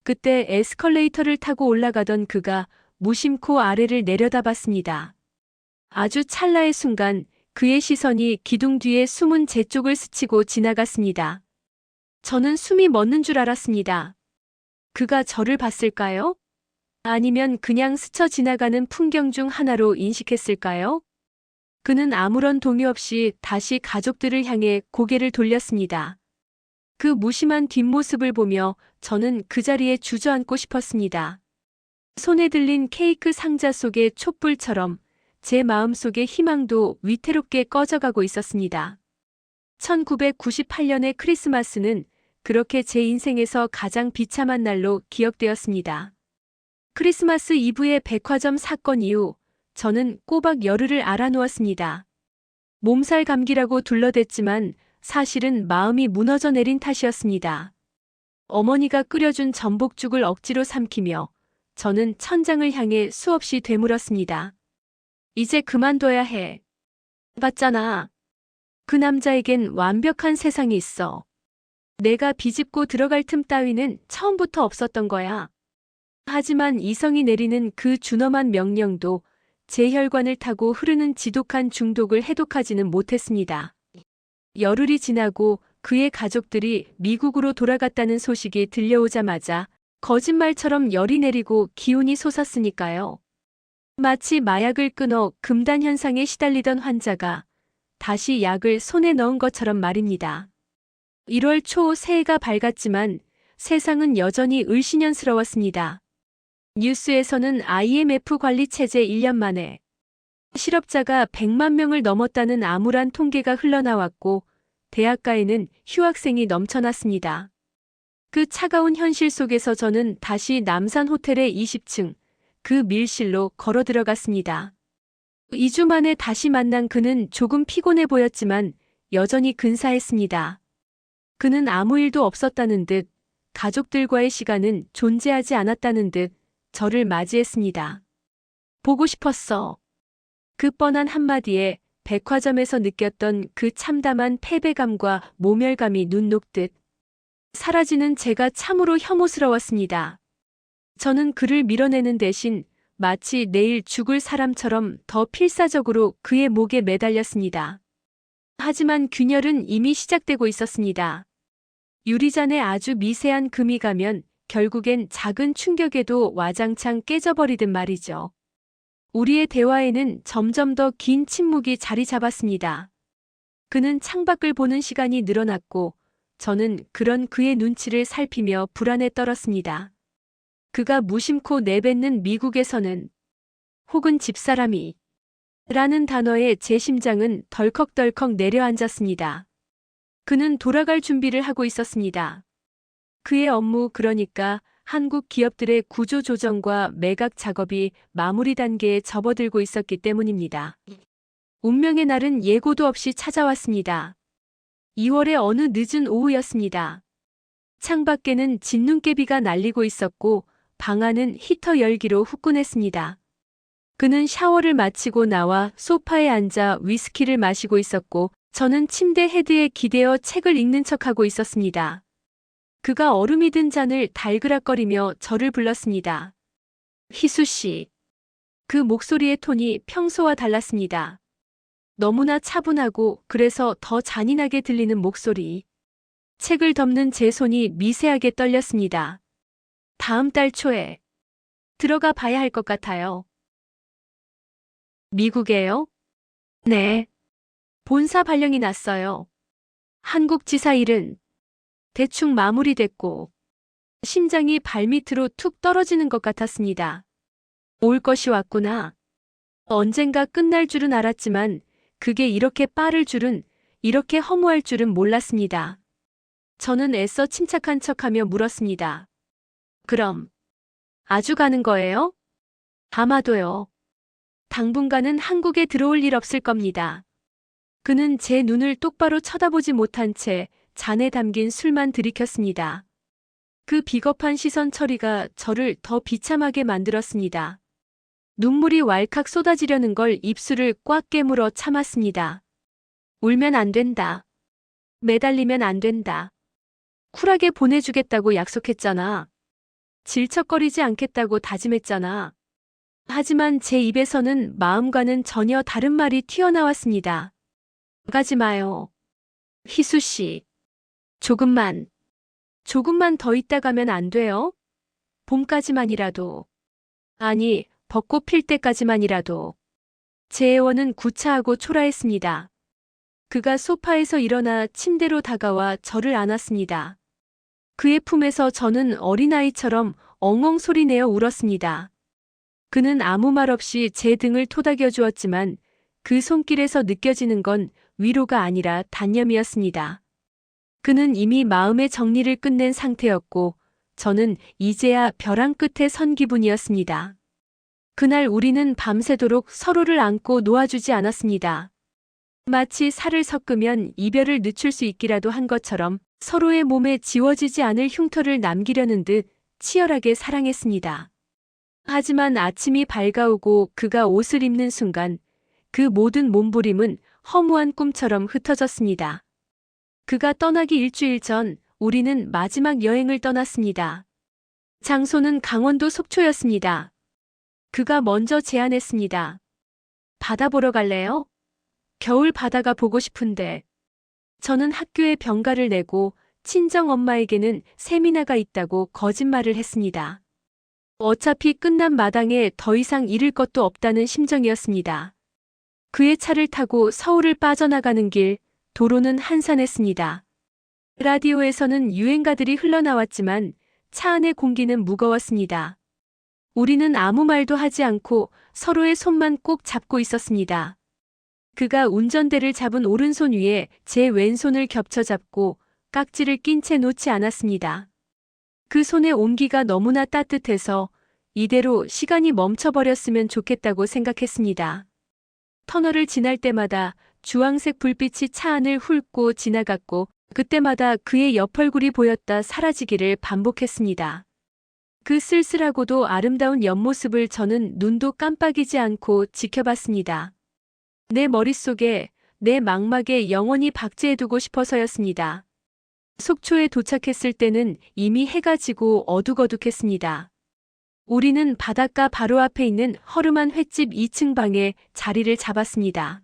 그때 에스컬레이터를 타고 올라가던 그가 무심코 아래를 내려다봤습니다. 아주 찰나의 순간 그의 시선이 기둥 뒤에 숨은 제 쪽을 스치고 지나갔습니다. 저는 숨이 멎는 줄 알았습니다. 그가 저를 봤을까요? 아니면 그냥 스쳐 지나가는 풍경 중 하나로 인식했을까요? 그는 아무런 동요 없이 다시 가족들을 향해 고개를 돌렸습니다. 그 무심한 뒷모습을 보며 저는 그 자리에 주저앉고 싶었습니다. 손에 들린 케이크 상자 속의 촛불처럼 제 마음속의 희망도 위태롭게 꺼져가고 있었습니다. 1998년의 크리스마스는 그렇게 제 인생에서 가장 비참한 날로 기억되었습니다. 크리스마스 이브의 백화점 사건 이후 저는 꼬박 열흘을 앓아누웠습니다. 몸살 감기라고 둘러댔지만 사실은 마음이 무너져 내린 탓이었습니다. 어머니가 끓여준 전복죽을 억지로 삼키며 저는 천장을 향해 수없이 되물었습니다. 이제 그만둬야 해. 봤잖아. 그 남자에겐 완벽한 세상이 있어. 내가 비집고 들어갈 틈 따위는 처음부터 없었던 거야. 하지만 이성이 내리는 그 준엄한 명령도 제 혈관을 타고 흐르는 지독한 중독을 해독하지는 못했습니다. 열흘이 지나고 그의 가족들이 미국으로 돌아갔다는 소식이 들려오자마자 거짓말처럼 열이 내리고 기운이 솟았으니까요. 마치 마약을 끊어 금단 현상에 시달리던 환자가 다시 약을 손에 넣은 것처럼 말입니다. 1월 초 새해가 밝았지만 세상은 여전히 을씨년스러웠습니다. 뉴스에서는 IMF 관리체제 1년 만에 실업자가 100만 명을 넘었다는 암울한 통계가 흘러나왔고, 대학가에는 휴학생이 넘쳐났습니다. 그 차가운 현실 속에서 저는 다시 남산 호텔의 20층, 그 밀실로 걸어 들어갔습니다. 2주 만에 다시 만난 그는 조금 피곤해 보였지만 여전히 근사했습니다. 그는 아무 일도 없었다는 듯, 가족들과의 시간은 존재하지 않았다는 듯 저를 맞이했습니다. 보고 싶었어. 그 뻔한 한마디에 백화점에서 느꼈던 그 참담한 패배감과 모멸감이 눈 녹듯 사라지는 제가 참으로 혐오스러웠습니다. 저는 그를 밀어내는 대신 마치 내일 죽을 사람처럼 더 필사적으로 그의 목에 매달렸습니다. 하지만 균열은 이미 시작되고 있었습니다. 유리잔에 아주 미세한 금이 가면 결국엔 작은 충격에도 와장창 깨져버리듯 말이죠. 우리의 대화에는 점점 더 긴 침묵이 자리 잡았습니다. 그는 창밖을 보는 시간이 늘어났고 저는 그런 그의 눈치를 살피며 불안에 떨었습니다. 그가 무심코 내뱉는 미국에서는 혹은 집사람이 라는 단어에 제 심장은 덜컥덜컥 내려앉았습니다. 그는 돌아갈 준비를 하고 있었습니다. 그의 업무, 그러니까 한국 기업들의 구조 조정과 매각 작업이 마무리 단계에 접어들고 있었기 때문입니다. 운명의 날은 예고도 없이 찾아왔습니다. 2월의 어느 늦은 오후였습니다. 창밖에는 진눈깨비가 날리고 있었고 방 안은 히터 열기로 후끈했습니다. 그는 샤워를 마치고 나와 소파에 앉아 위스키를 마시고 있었고 저는 침대 헤드에 기대어 책을 읽는 척하고 있었습니다. 그가 얼음이 든 잔을 달그락거리며 저를 불렀습니다. 희수 씨. 그 목소리의 톤이 평소와 달랐습니다. 너무나 차분하고 그래서 더 잔인하게 들리는 목소리. 책을 덮는 제 손이 미세하게 떨렸습니다. 다음 달 초에 들어가 봐야 할 것 같아요. 미국에요? 네. 본사 발령이 났어요. 한국 지사 일은 대충 마무리됐고 심장이 발밑으로 툭 떨어지는 것 같았습니다. 올 것이 왔구나. 언젠가 끝날 줄은 알았지만 그게 이렇게 빠를 줄은, 이렇게 허무할 줄은 몰랐습니다. 저는 애써 침착한 척하며 물었습니다. 그럼 아주 가는 거예요? 아마도요. 당분간은 한국에 들어올 일 없을 겁니다. 그는 제 눈을 똑바로 쳐다보지 못한 채 잔에 담긴 술만 들이켰습니다. 그 비겁한 시선 처리가 저를 더 비참하게 만들었습니다. 눈물이 왈칵 쏟아지려는 걸 입술을 꽉 깨물어 참았습니다. 울면 안 된다. 매달리면 안 된다. 쿨하게 보내주겠다고 약속했잖아. 질척거리지 않겠다고 다짐했잖아. 하지만 제 입에서는 마음과는 전혀 다른 말이 튀어나왔습니다. 가지 마요. 희수 씨. 조금만 더 있다 가면 안 돼요? 봄까지만이라도. 아니, 벚꽃 필 때까지만이라도. 제 애원은 구차하고 초라했습니다. 그가 소파에서 일어나 침대로 다가와 저를 안았습니다. 그의 품에서 저는 어린아이처럼 엉엉 소리내어 울었습니다. 그는 아무 말 없이 제 등을 토닥여 주었지만 그 손길에서 느껴지는 건 위로가 아니라 단념이었습니다. 그는 이미 마음의 정리를 끝낸 상태였고 저는 이제야 벼랑 끝에 선 기분이었습니다. 그날 우리는 밤새도록 서로를 안고 놓아주지 않았습니다. 마치 살을 섞으면 이별을 늦출 수 있기라도 한 것처럼 서로의 몸에 지워지지 않을 흉터를 남기려는 듯 치열하게 사랑했습니다. 하지만 아침이 밝아오고 그가 옷을 입는 순간 그 모든 몸부림은 허무한 꿈처럼 흩어졌습니다. 그가 떠나기 일주일 전 우리는 마지막 여행을 떠났습니다. 장소는 강원도 속초였습니다. 그가 먼저 제안했습니다. 바다 보러 갈래요? 겨울 바다가 보고 싶은데. 저는 학교에 병가를 내고 친정 엄마에게는 세미나가 있다고 거짓말을 했습니다. 어차피 끝난 마당에 더 이상 잃을 것도 없다는 심정이었습니다. 그의 차를 타고 서울을 빠져나가는 길, 도로는 한산했습니다. 라디오에서는 유행가들이 흘러나왔지만 차 안의 공기는 무거웠습니다. 우리는 아무 말도 하지 않고 서로의 손만 꼭 잡고 있었습니다. 그가 운전대를 잡은 오른손 위에 제 왼손을 겹쳐 잡고 깍지를 낀 채 놓지 않았습니다. 그 손의 온기가 너무나 따뜻해서 이대로 시간이 멈춰버렸으면 좋겠다고 생각했습니다. 터널을 지날 때마다 주황색 불빛이 차 안을 훑고 지나갔고 그때마다 그의 옆얼굴이 보였다 사라지기를 반복했습니다. 그 쓸쓸하고도 아름다운 옆모습을 저는 눈도 깜빡이지 않고 지켜봤습니다. 내 머릿속에, 내 망막에 영원히 박제해두고 싶어서였습니다. 속초에 도착했을 때는 이미 해가 지고 어둑어둑했습니다. 우리는 바닷가 바로 앞에 있는 허름한 횟집 2층 방에 자리를 잡았습니다.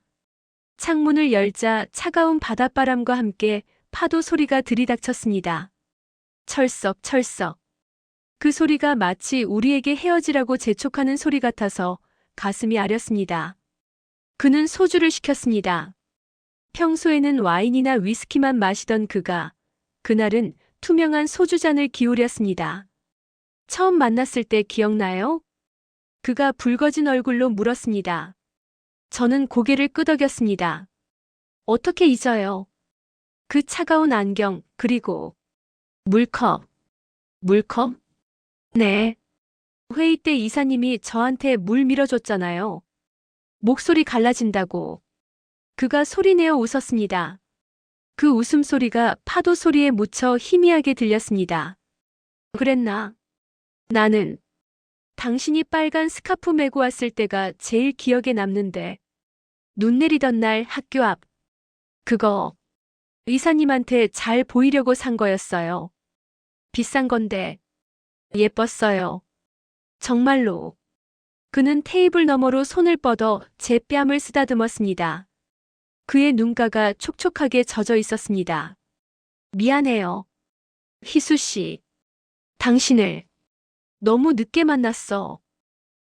창문을 열자 차가운 바닷바람과 함께 파도 소리가 들이닥쳤습니다. 철썩철썩. 그 소리가 마치 우리에게 헤어지라고 재촉하는 소리 같아서 가슴이 아렸습니다. 그는 소주를 시켰습니다. 평소에는 와인이나 위스키만 마시던 그가 그날은 투명한 소주잔을 기울였습니다. 처음 만났을 때 기억나요? 그가 붉어진 얼굴로 물었습니다. 저는 고개를 끄덕였습니다. 어떻게 잊어요? 그 차가운 안경, 그리고 물컵. 물컵? 네. 회의 때 이사님이 저한테 물 밀어줬잖아요. 목소리 갈라진다고. 그가 소리내어 웃었습니다. 그 웃음소리가 파도 소리에 묻혀 희미하게 들렸습니다. 그랬나? 나는 당신이 빨간 스카프 메고 왔을 때가 제일 기억에 남는데. 눈 내리던 날 학교 앞. 그거 이사님한테 잘 보이려고 산 거였어요. 비싼 건데 예뻤어요. 정말로. 그는 테이블 너머로 손을 뻗어 제 뺨을 쓰다듬었습니다. 그의 눈가가 촉촉하게 젖어 있었습니다. 미안해요. 희수 씨. 당신을 너무 늦게 만났어.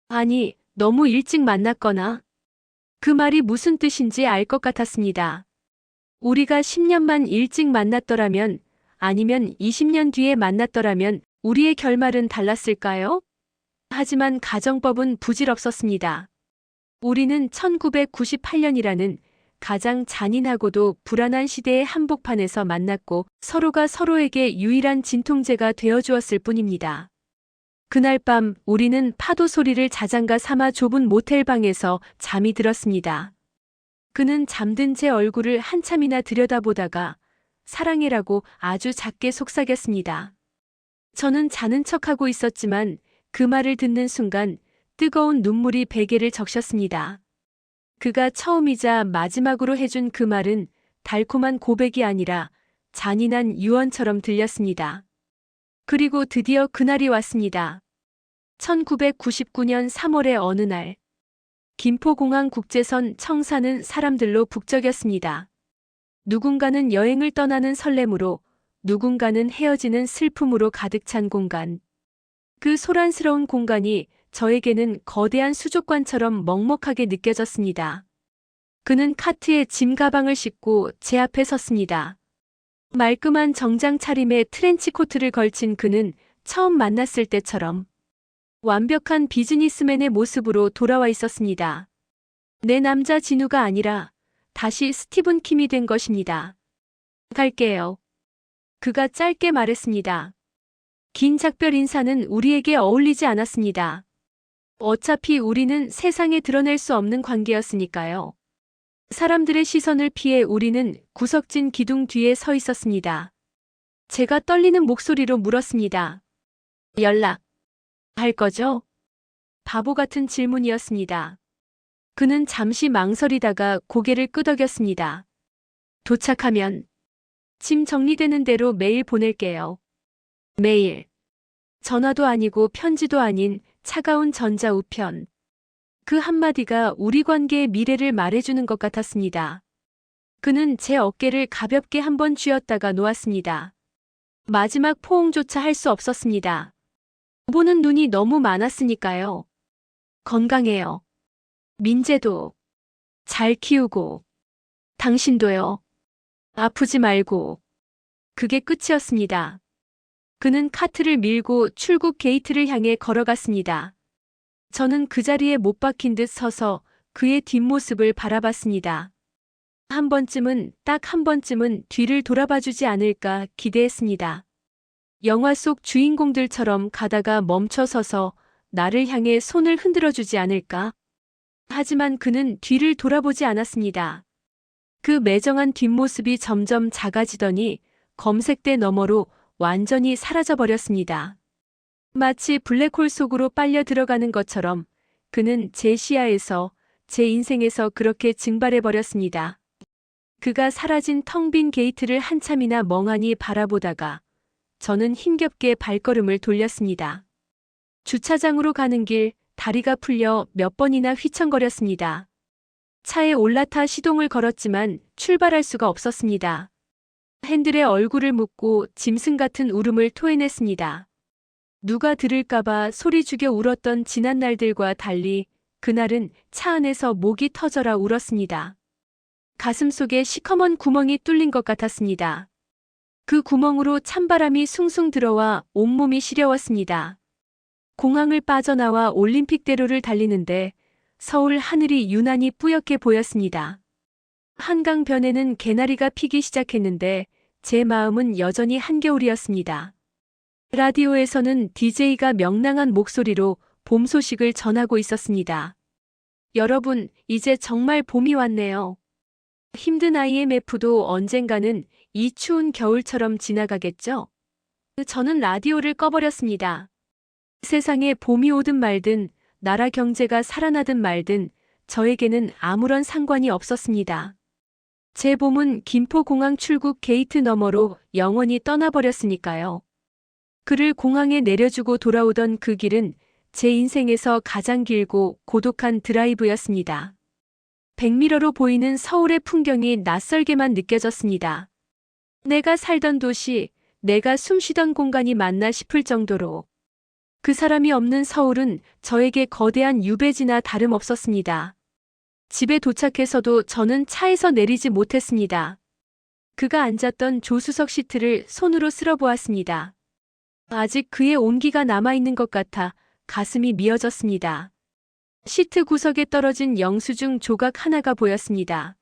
아니, 너무 일찍 만났거나. 그 말이 무슨 뜻인지 알 것 같았습니다. 우리가 10년만 일찍 만났더라면, 아니면 20년 뒤에 만났더라면 우리의 결말은 달랐을까요? 하지만 가정법은 부질없었습니다. 우리는 1998년이라는 가장 잔인하고도 불안한 시대의 한복판에서 만났고 서로가 서로에게 유일한 진통제가 되어주었을 뿐입니다. 그날 밤 우리는 파도 소리를 자장가 삼아 좁은 모텔 방에서 잠이 들었습니다. 그는 잠든 제 얼굴을 한참이나 들여다보다가 사랑해라고 아주 작게 속삭였습니다. 저는 자는 척하고 있었지만 그 말을 듣는 순간 뜨거운 눈물이 베개를 적셨습니다. 그가 처음이자 마지막으로 해준 그 말은 달콤한 고백이 아니라 잔인한 유언처럼 들렸습니다. 그리고 드디어 그날이 왔습니다. 1999년 3월의 어느 날, 김포공항 국제선 청사는 사람들로 북적였습니다. 누군가는 여행을 떠나는 설렘으로, 누군가는 헤어지는 슬픔으로 가득 찬 공간. 그 소란스러운 공간이 저에게는 거대한 수족관처럼 먹먹하게 느껴졌습니다. 그는 카트에 짐 가방을 싣고 제 앞에 섰습니다. 말끔한 정장 차림에 트렌치 코트를 걸친 그는 처음 만났을 때처럼 완벽한 비즈니스맨의 모습으로 돌아와 있었습니다. 내 남자 진우가 아니라 다시 스티븐 킴이 된 것입니다. 갈게요. 그가 짧게 말했습니다. 긴 작별 인사는 우리에게 어울리지 않았습니다. 어차피 우리는 세상에 드러낼 수 없는 관계였으니까요. 사람들의 시선을 피해 우리는 구석진 기둥 뒤에 서 있었습니다. 제가 떨리는 목소리로 물었습니다. 연락 할 거죠? 바보 같은 질문이었습니다. 그는 잠시 망설이다가 고개를 끄덕였습니다. 도착하면 짐 정리되는 대로 메일 보낼게요. 메일. 전화도 아니고 편지도 아닌 차가운 전자우편. 그 한마디가 우리 관계의 미래를 말해주는 것 같았습니다. 그는 제 어깨를 가볍게 한번 쥐었다가 놓았습니다. 마지막 포옹조차 할 수 없었습니다. 보는 눈이 너무 많았으니까요. 건강해요. 민재도 잘 키우고 당신도요. 아프지 말고. 그게 끝이었습니다. 그는 카트를 밀고 출국 게이트를 향해 걸어갔습니다. 저는 그 자리에 못 박힌 듯 서서 그의 뒷모습을 바라봤습니다. 한 번쯤은, 딱 한 번쯤은 뒤를 돌아봐주지 않을까 기대했습니다. 영화 속 주인공들처럼 가다가 멈춰서서 나를 향해 손을 흔들어주지 않을까? 하지만 그는 뒤를 돌아보지 않았습니다. 그 매정한 뒷모습이 점점 작아지더니 검색대 너머로 완전히 사라져버렸습니다. 마치 블랙홀 속으로 빨려 들어가는 것처럼 그는 제 시야에서, 제 인생에서 그렇게 증발해버렸습니다. 그가 사라진 텅 빈 게이트를 한참이나 멍하니 바라보다가 저는 힘겹게 발걸음을 돌렸습니다. 주차장으로 가는 길 다리가 풀려 몇 번이나 휘청거렸습니다. 차에 올라타 시동을 걸었지만 출발할 수가 없었습니다. 핸들에 얼굴을 묻고 짐승 같은 울음을 토해냈습니다. 누가 들을까봐 소리 죽여 울었던 지난 날들과 달리 그날은 차 안에서 목이 터져라 울었습니다. 가슴속에 시커먼 구멍이 뚫린 것 같았습니다. 그 구멍으로 찬바람이 숭숭 들어와 온몸이 시려웠습니다. 공항을 빠져나와 올림픽대로를 달리는데 서울 하늘이 유난히 뿌옇게 보였습니다. 한강변에는 개나리가 피기 시작했는데 제 마음은 여전히 한겨울이었습니다. 라디오에서는 DJ가 명랑한 목소리로 봄 소식을 전하고 있었습니다. 여러분, 이제 정말 봄이 왔네요. 힘든 IMF도 언젠가는 이 추운 겨울처럼 지나가겠죠? 저는 라디오를 꺼버렸습니다. 세상에 봄이 오든 말든, 나라 경제가 살아나든 말든, 저에게는 아무런 상관이 없었습니다. 제 봄은 김포공항 출국 게이트 너머로 영원히 떠나버렸으니까요. 그를 공항에 내려주고 돌아오던 그 길은 제 인생에서 가장 길고 고독한 드라이브였습니다. 백미러로 보이는 서울의 풍경이 낯설게만 느껴졌습니다. 내가 살던 도시, 내가 숨쉬던 공간이 맞나 싶을 정도로 그 사람이 없는 서울은 저에게 거대한 유배지나 다름없었습니다. 집에 도착해서도 저는 차에서 내리지 못했습니다. 그가 앉았던 조수석 시트를 손으로 쓸어보았습니다. 아직 그의 온기가 남아있는 것 같아 가슴이 미어졌습니다. 시트 구석에 떨어진 영수증 조각 하나가 보였습니다.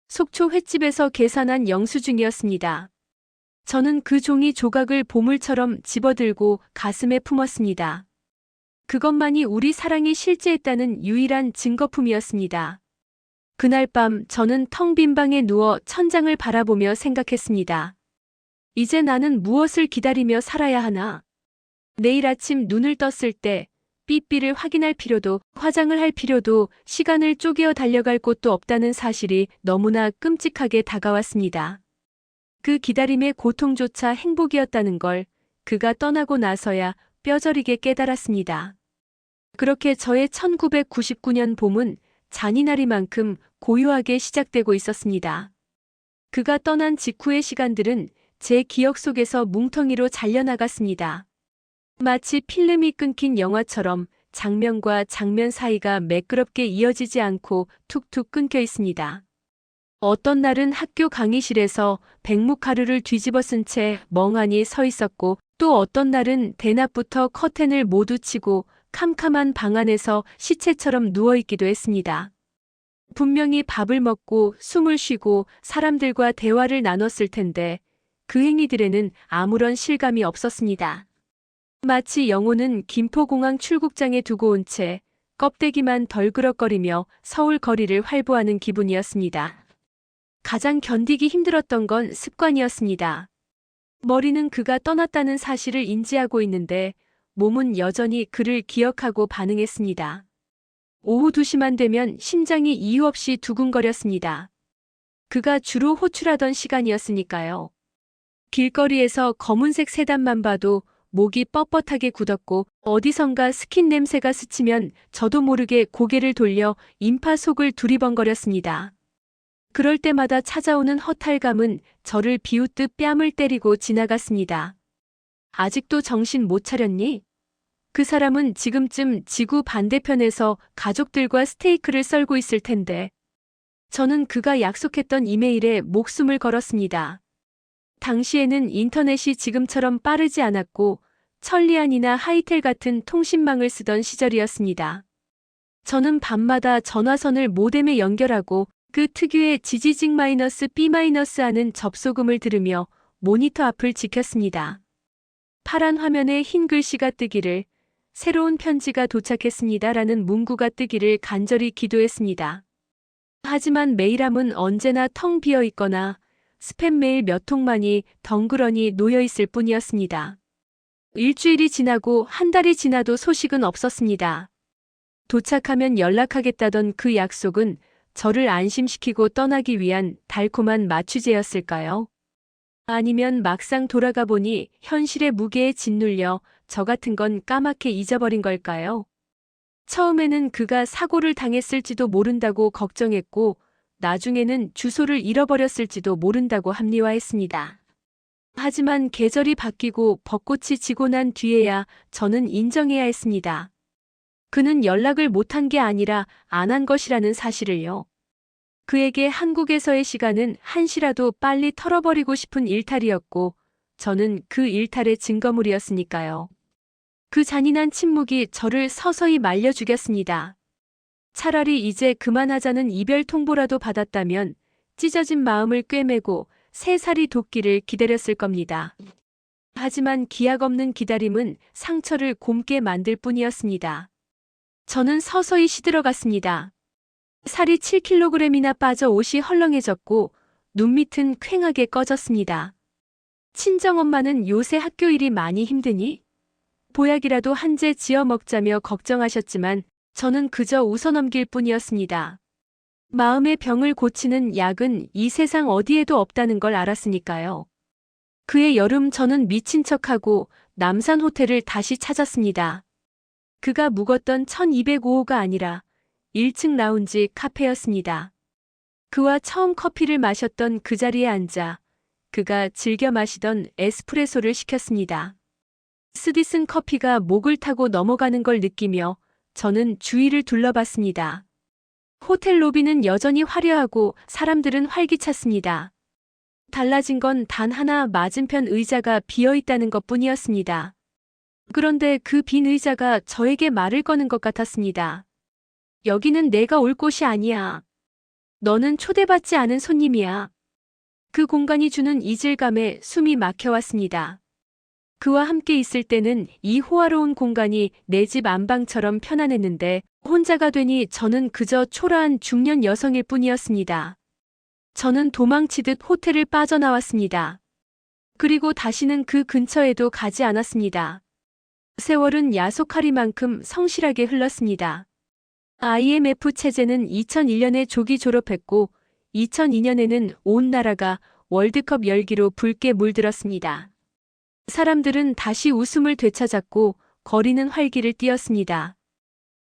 속초 횟집에서 계산한 영수증이었습니다. 저는 그 종이 조각을 보물처럼 집어들고 가슴에 품었습니다. 그것만이 우리 사랑이 실제했다는 유일한 증거품이었습니다. 그날 밤 저는 텅 빈 방에 누워 천장을 바라보며 생각했습니다. 이제 나는 무엇을 기다리며 살아야 하나? 내일 아침 눈을 떴을 때 삐삐를 확인할 필요도, 화장을 할 필요도, 시간을 쪼개어 달려갈 곳도 없다는 사실이 너무나 끔찍하게 다가왔습니다. 그 기다림의 고통조차 행복이었다는 걸 그가 떠나고 나서야 뼈저리게 깨달았습니다. 그렇게 저의 1999년 봄은 잔인하리만큼 고요하게 시작되고 있었습니다. 그가 떠난 직후의 시간들은 제 기억 속에서 뭉텅이로 잘려나갔습니다. 마치 필름이 끊긴 영화처럼 장면과 장면 사이가 매끄럽게 이어지지 않고 툭툭 끊겨 있습니다. 어떤 날은 학교 강의실에서 백무가루를 뒤집어 쓴 채 멍하니 서 있었고, 또 어떤 날은 대낮부터 커튼을 모두 치고 캄캄한 방 안에서 시체처럼 누워있기도 했습니다. 분명히 밥을 먹고 숨을 쉬고 사람들과 대화를 나눴을 텐데 그 행위들에는 아무런 실감이 없었습니다. 마치 영혼은 김포공항 출국장에 두고 온 채 껍데기만 덜그럭거리며 서울 거리를 활보하는 기분이었습니다. 가장 견디기 힘들었던 건 습관이었습니다. 머리는 그가 떠났다는 사실을 인지하고 있는데 몸은 여전히 그를 기억하고 반응했습니다. 오후 2시만 되면 심장이 이유 없이 두근거렸습니다. 그가 주로 호출하던 시간이었으니까요. 길거리에서 검은색 세단만 봐도 목이 뻣뻣하게 굳었고 어디선가 스킨 냄새가 스치면 저도 모르게 고개를 돌려 인파 속을 두리번거렸습니다. 그럴 때마다 찾아오는 허탈감은 저를 비웃듯 뺨을 때리고 지나갔습니다. 아직도 정신 못 차렸니? 그 사람은 지금쯤 지구 반대편에서 가족들과 스테이크를 썰고 있을 텐데. 저는 그가 약속했던 이메일에 목숨을 걸었습니다. 당시에는 인터넷이 지금처럼 빠르지 않았고 천리안이나 하이텔 같은 통신망을 쓰던 시절이었습니다. 저는 밤마다 전화선을 모뎀에 연결하고 그 특유의 지지직 -B- 하는 접속음을 들으며 모니터 앞을 지켰습니다. 파란 화면에 흰 글씨가 뜨기를, 새로운 편지가 도착했습니다라는 문구가 뜨기를 간절히 기도했습니다. 하지만 메일함은 언제나 텅 비어 있거나 스팸 메일 몇 통만이 덩그러니 놓여 있을 뿐이었습니다. 일주일이 지나고 한 달이 지나도 소식은 없었습니다. 도착하면 연락하겠다던 그 약속은 저를 안심시키고 떠나기 위한 달콤한 마취제였을까요? 아니면 막상 돌아가 보니 현실의 무게에 짓눌려 저 같은 건 까맣게 잊어버린 걸까요? 처음에는 그가 사고를 당했을지도 모른다고 걱정했고 나중에는 주소를 잃어버렸을지도 모른다고 합리화했습니다. 하지만 계절이 바뀌고 벚꽃이 지고 난 뒤에야 저는 인정해야 했습니다. 그는 연락을 못한 게 아니라 안 한 것이라는 사실을요. 그에게 한국에서의 시간은 한시라도 빨리 털어버리고 싶은 일탈이었고 저는 그 일탈의 증거물이었으니까요. 그 잔인한 침묵이 저를 서서히 말려 죽였습니다. 차라리 이제 그만하자는 이별 통보라도 받았다면 찢어진 마음을 꿰매고 새살이 돋기를 기다렸을 겁니다. 하지만 기약 없는 기다림은 상처를 곪게 만들 뿐이었습니다. 저는 서서히 시들어갔습니다. 살이 7kg이나 빠져 옷이 헐렁해졌고 눈밑은 퀭하게 꺼졌습니다. 친정엄마는 요새 학교 일이 많이 힘드니? 보약이라도 한 재 지어 먹자며 걱정하셨지만 저는 그저 웃어넘길 뿐이었습니다. 마음의 병을 고치는 약은 이 세상 어디에도 없다는 걸 알았으니까요. 그해 여름 저는 미친 척하고 남산 호텔을 다시 찾았습니다. 그가 묵었던 1205호가 아니라 1층 라운지 카페였습니다. 그와 처음 커피를 마셨던 그 자리에 앉아 그가 즐겨 마시던 에스프레소를 시켰습니다. 스디슨 커피가 목을 타고 넘어가는 걸 느끼며 저는 주위를 둘러봤습니다. 호텔 로비는 여전히 화려하고 사람들은 활기찼습니다. 달라진 건 단 하나, 맞은편 의자가 비어 있다는 것뿐이었습니다. 그런데 그 빈 의자가 저에게 말을 거는 것 같았습니다. 여기는 내가 올 곳이 아니야. 너는 초대받지 않은 손님이야. 그 공간이 주는 이질감에 숨이 막혀왔습니다. 그와 함께 있을 때는 이 호화로운 공간이 내 집 안방처럼 편안했는데 혼자가 되니 저는 그저 초라한 중년 여성일 뿐이었습니다. 저는 도망치듯 호텔을 빠져나왔습니다. 그리고 다시는 그 근처에도 가지 않았습니다. 세월은 야속하리만큼 성실하게 흘렀습니다. IMF 체제는 2001년에 조기 졸업했고 2002년에는 온 나라가 월드컵 열기로 붉게 물들었습니다. 사람들은 다시 웃음을 되찾았고 거리는 활기를 띠었습니다.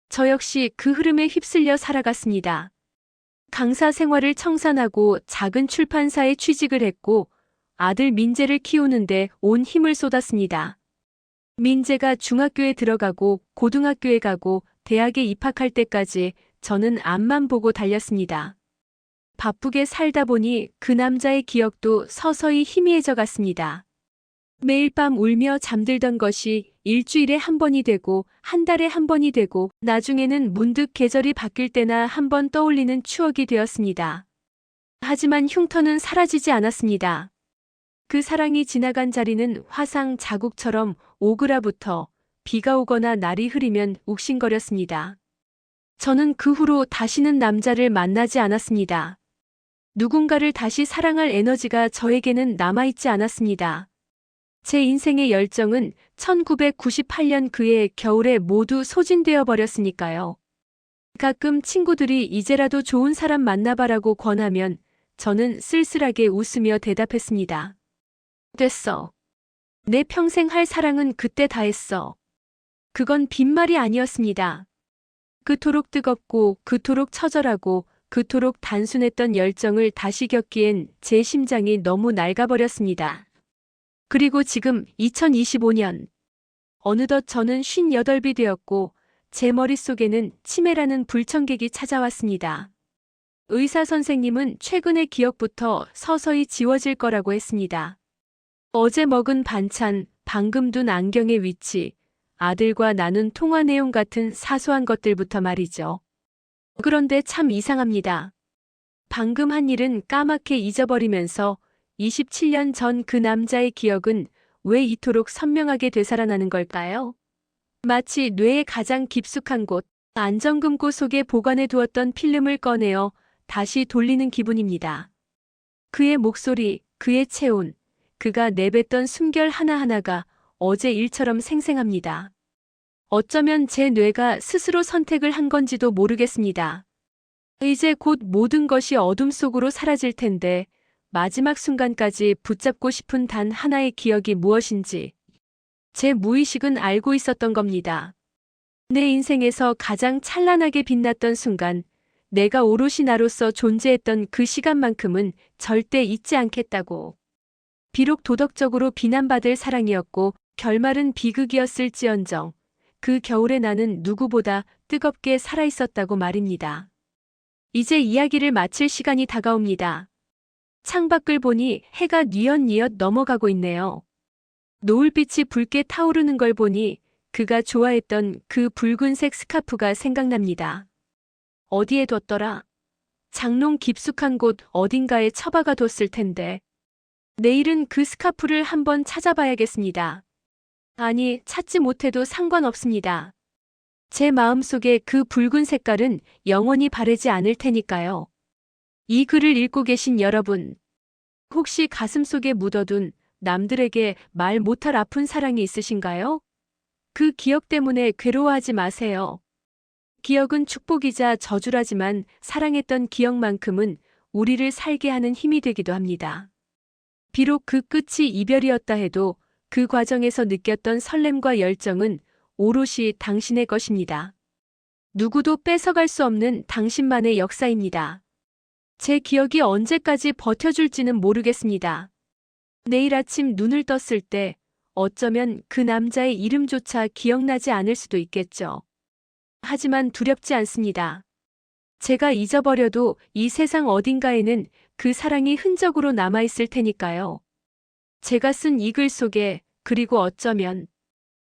저 역시 그 흐름에 휩쓸려 살아갔습니다. 강사 생활을 청산하고 작은 출판사에 취직을 했고 아들 민재를 키우는데 온 힘을 쏟았습니다. 민재가 중학교에 들어가고 고등학교에 가고 대학에 입학할 때까지 저는 앞만 보고 달렸습니다. 바쁘게 살다 보니 그 남자의 기억도 서서히 희미해져 갔습니다. 매일 밤 울며 잠들던 것이 일주일에 한 번이 되고 한 달에 한 번이 되고 나중에는 문득 계절이 바뀔 때나 한 번 떠올리는 추억이 되었습니다. 하지만 흉터는 사라지지 않았습니다. 그 사랑이 지나간 자리는 화상 자국처럼 오그라붙어 비가 오거나 날이 흐리면 욱신거렸습니다. 저는 그 후로 다시는 남자를 만나지 않았습니다. 누군가를 다시 사랑할 에너지가 저에게는 남아있지 않았습니다. 제 인생의 열정은 1998년 그해 겨울에 모두 소진되어 버렸으니까요. 가끔 친구들이 이제라도 좋은 사람 만나봐라고 권하면 저는 쓸쓸하게 웃으며 대답했습니다. 됐어. 내 평생 할 사랑은 그때 다 했어. 그건 빈말이 아니었습니다. 그토록 뜨겁고 그토록 처절하고 그토록 단순했던 열정을 다시 겪기엔 제 심장이 너무 낡아버렸습니다. 그리고 지금 2025년. 어느덧 저는 58이 되었고 제 머릿속에는 치매라는 불청객이 찾아왔습니다. 의사 선생님은 최근의 기억부터 서서히 지워질 거라고 했습니다. 어제 먹은 반찬, 방금 둔 안경의 위치, 아들과 나눈 통화 내용 같은 사소한 것들부터 말이죠. 그런데 참 이상합니다. 방금 한 일은 까맣게 잊어버리면서 27년 전 그 남자의 기억은 왜 이토록 선명하게 되살아나는 걸까요? 마치 뇌의 가장 깊숙한 곳, 안전금고 속에 보관해 두었던 필름을 꺼내어 다시 돌리는 기분입니다. 그의 목소리, 그의 체온, 그가 내뱉던 숨결 하나하나가 어제 일처럼 생생합니다. 어쩌면 제 뇌가 스스로 선택을 한 건지도 모르겠습니다. 이제 곧 모든 것이 어둠 속으로 사라질 텐데 마지막 순간까지 붙잡고 싶은 단 하나의 기억이 무엇인지 제 무의식은 알고 있었던 겁니다. 내 인생에서 가장 찬란하게 빛났던 순간, 내가 오롯이 나로서 존재했던 그 시간만큼은 절대 잊지 않겠다고. 비록 도덕적으로 비난받을 사랑이었고 결말은 비극이었을지언정 그 겨울에 나는 누구보다 뜨겁게 살아있었다고 말입니다. 이제 이야기를 마칠 시간이 다가옵니다. 창밖을 보니 해가 뉘엿뉘엿 넘어가고 있네요. 노을빛이 붉게 타오르는 걸 보니 그가 좋아했던 그 붉은색 스카프가 생각납니다. 어디에 뒀더라? 장롱 깊숙한 곳 어딘가에 처박아 뒀을 텐데. 내일은 그 스카프를 한번 찾아봐야겠습니다. 아니, 찾지 못해도 상관없습니다. 제 마음속에 그 붉은 색깔은 영원히 바래지 않을 테니까요. 이 글을 읽고 계신 여러분, 혹시 가슴속에 묻어둔 남들에게 말 못할 아픈 사랑이 있으신가요? 그 기억 때문에 괴로워하지 마세요. 기억은 축복이자 저주라지만 사랑했던 기억만큼은 우리를 살게 하는 힘이 되기도 합니다. 비록 그 끝이 이별이었다 해도 그 과정에서 느꼈던 설렘과 열정은 오롯이 당신의 것입니다. 누구도 뺏어갈 수 없는 당신만의 역사입니다. 제 기억이 언제까지 버텨줄지는 모르겠습니다. 내일 아침 눈을 떴을 때 어쩌면 그 남자의 이름조차 기억나지 않을 수도 있겠죠. 하지만 두렵지 않습니다. 제가 잊어버려도 이 세상 어딘가에는 그 사랑이 흔적으로 남아있을 테니까요. 제가 쓴 이 글 속에, 그리고 어쩌면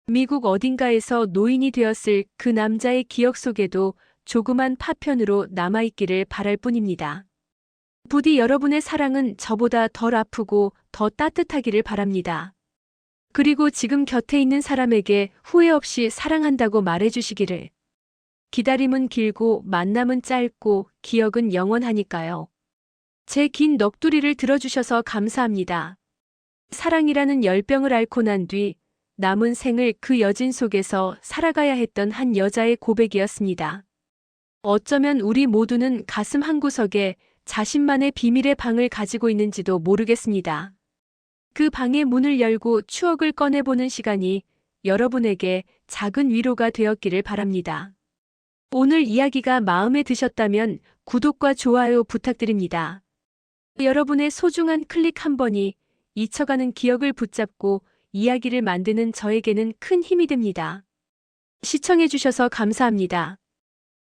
미국 어딘가에서 노인이 되었을 그 남자의 기억 속에도 조그만 파편으로 남아있기를 바랄 뿐입니다. 부디 여러분의 사랑은 저보다 덜 아프고 더 따뜻하기를 바랍니다. 그리고 지금 곁에 있는 사람에게 후회 없이 사랑한다고 말해주시기를. 기다림은 길고 만남은 짧고 기억은 영원하니까요. 제 긴 넋두리를 들어주셔서 감사합니다. 사랑이라는 열병을 앓고 난 뒤 남은 생을 그 여진 속에서 살아가야 했던 한 여자의 고백이었습니다. 어쩌면 우리 모두는 가슴 한구석에 자신만의 비밀의 방을 가지고 있는지도 모르겠습니다. 그 방의 문을 열고 추억을 꺼내보는 시간이 여러분에게 작은 위로가 되었기를 바랍니다. 오늘 이야기가 마음에 드셨다면 구독과 좋아요 부탁드립니다. 여러분의 소중한 클릭 한 번이 잊혀가는 기억을 붙잡고 이야기를 만드는 저에게는 큰 힘이 됩니다. 시청해주셔서 감사합니다.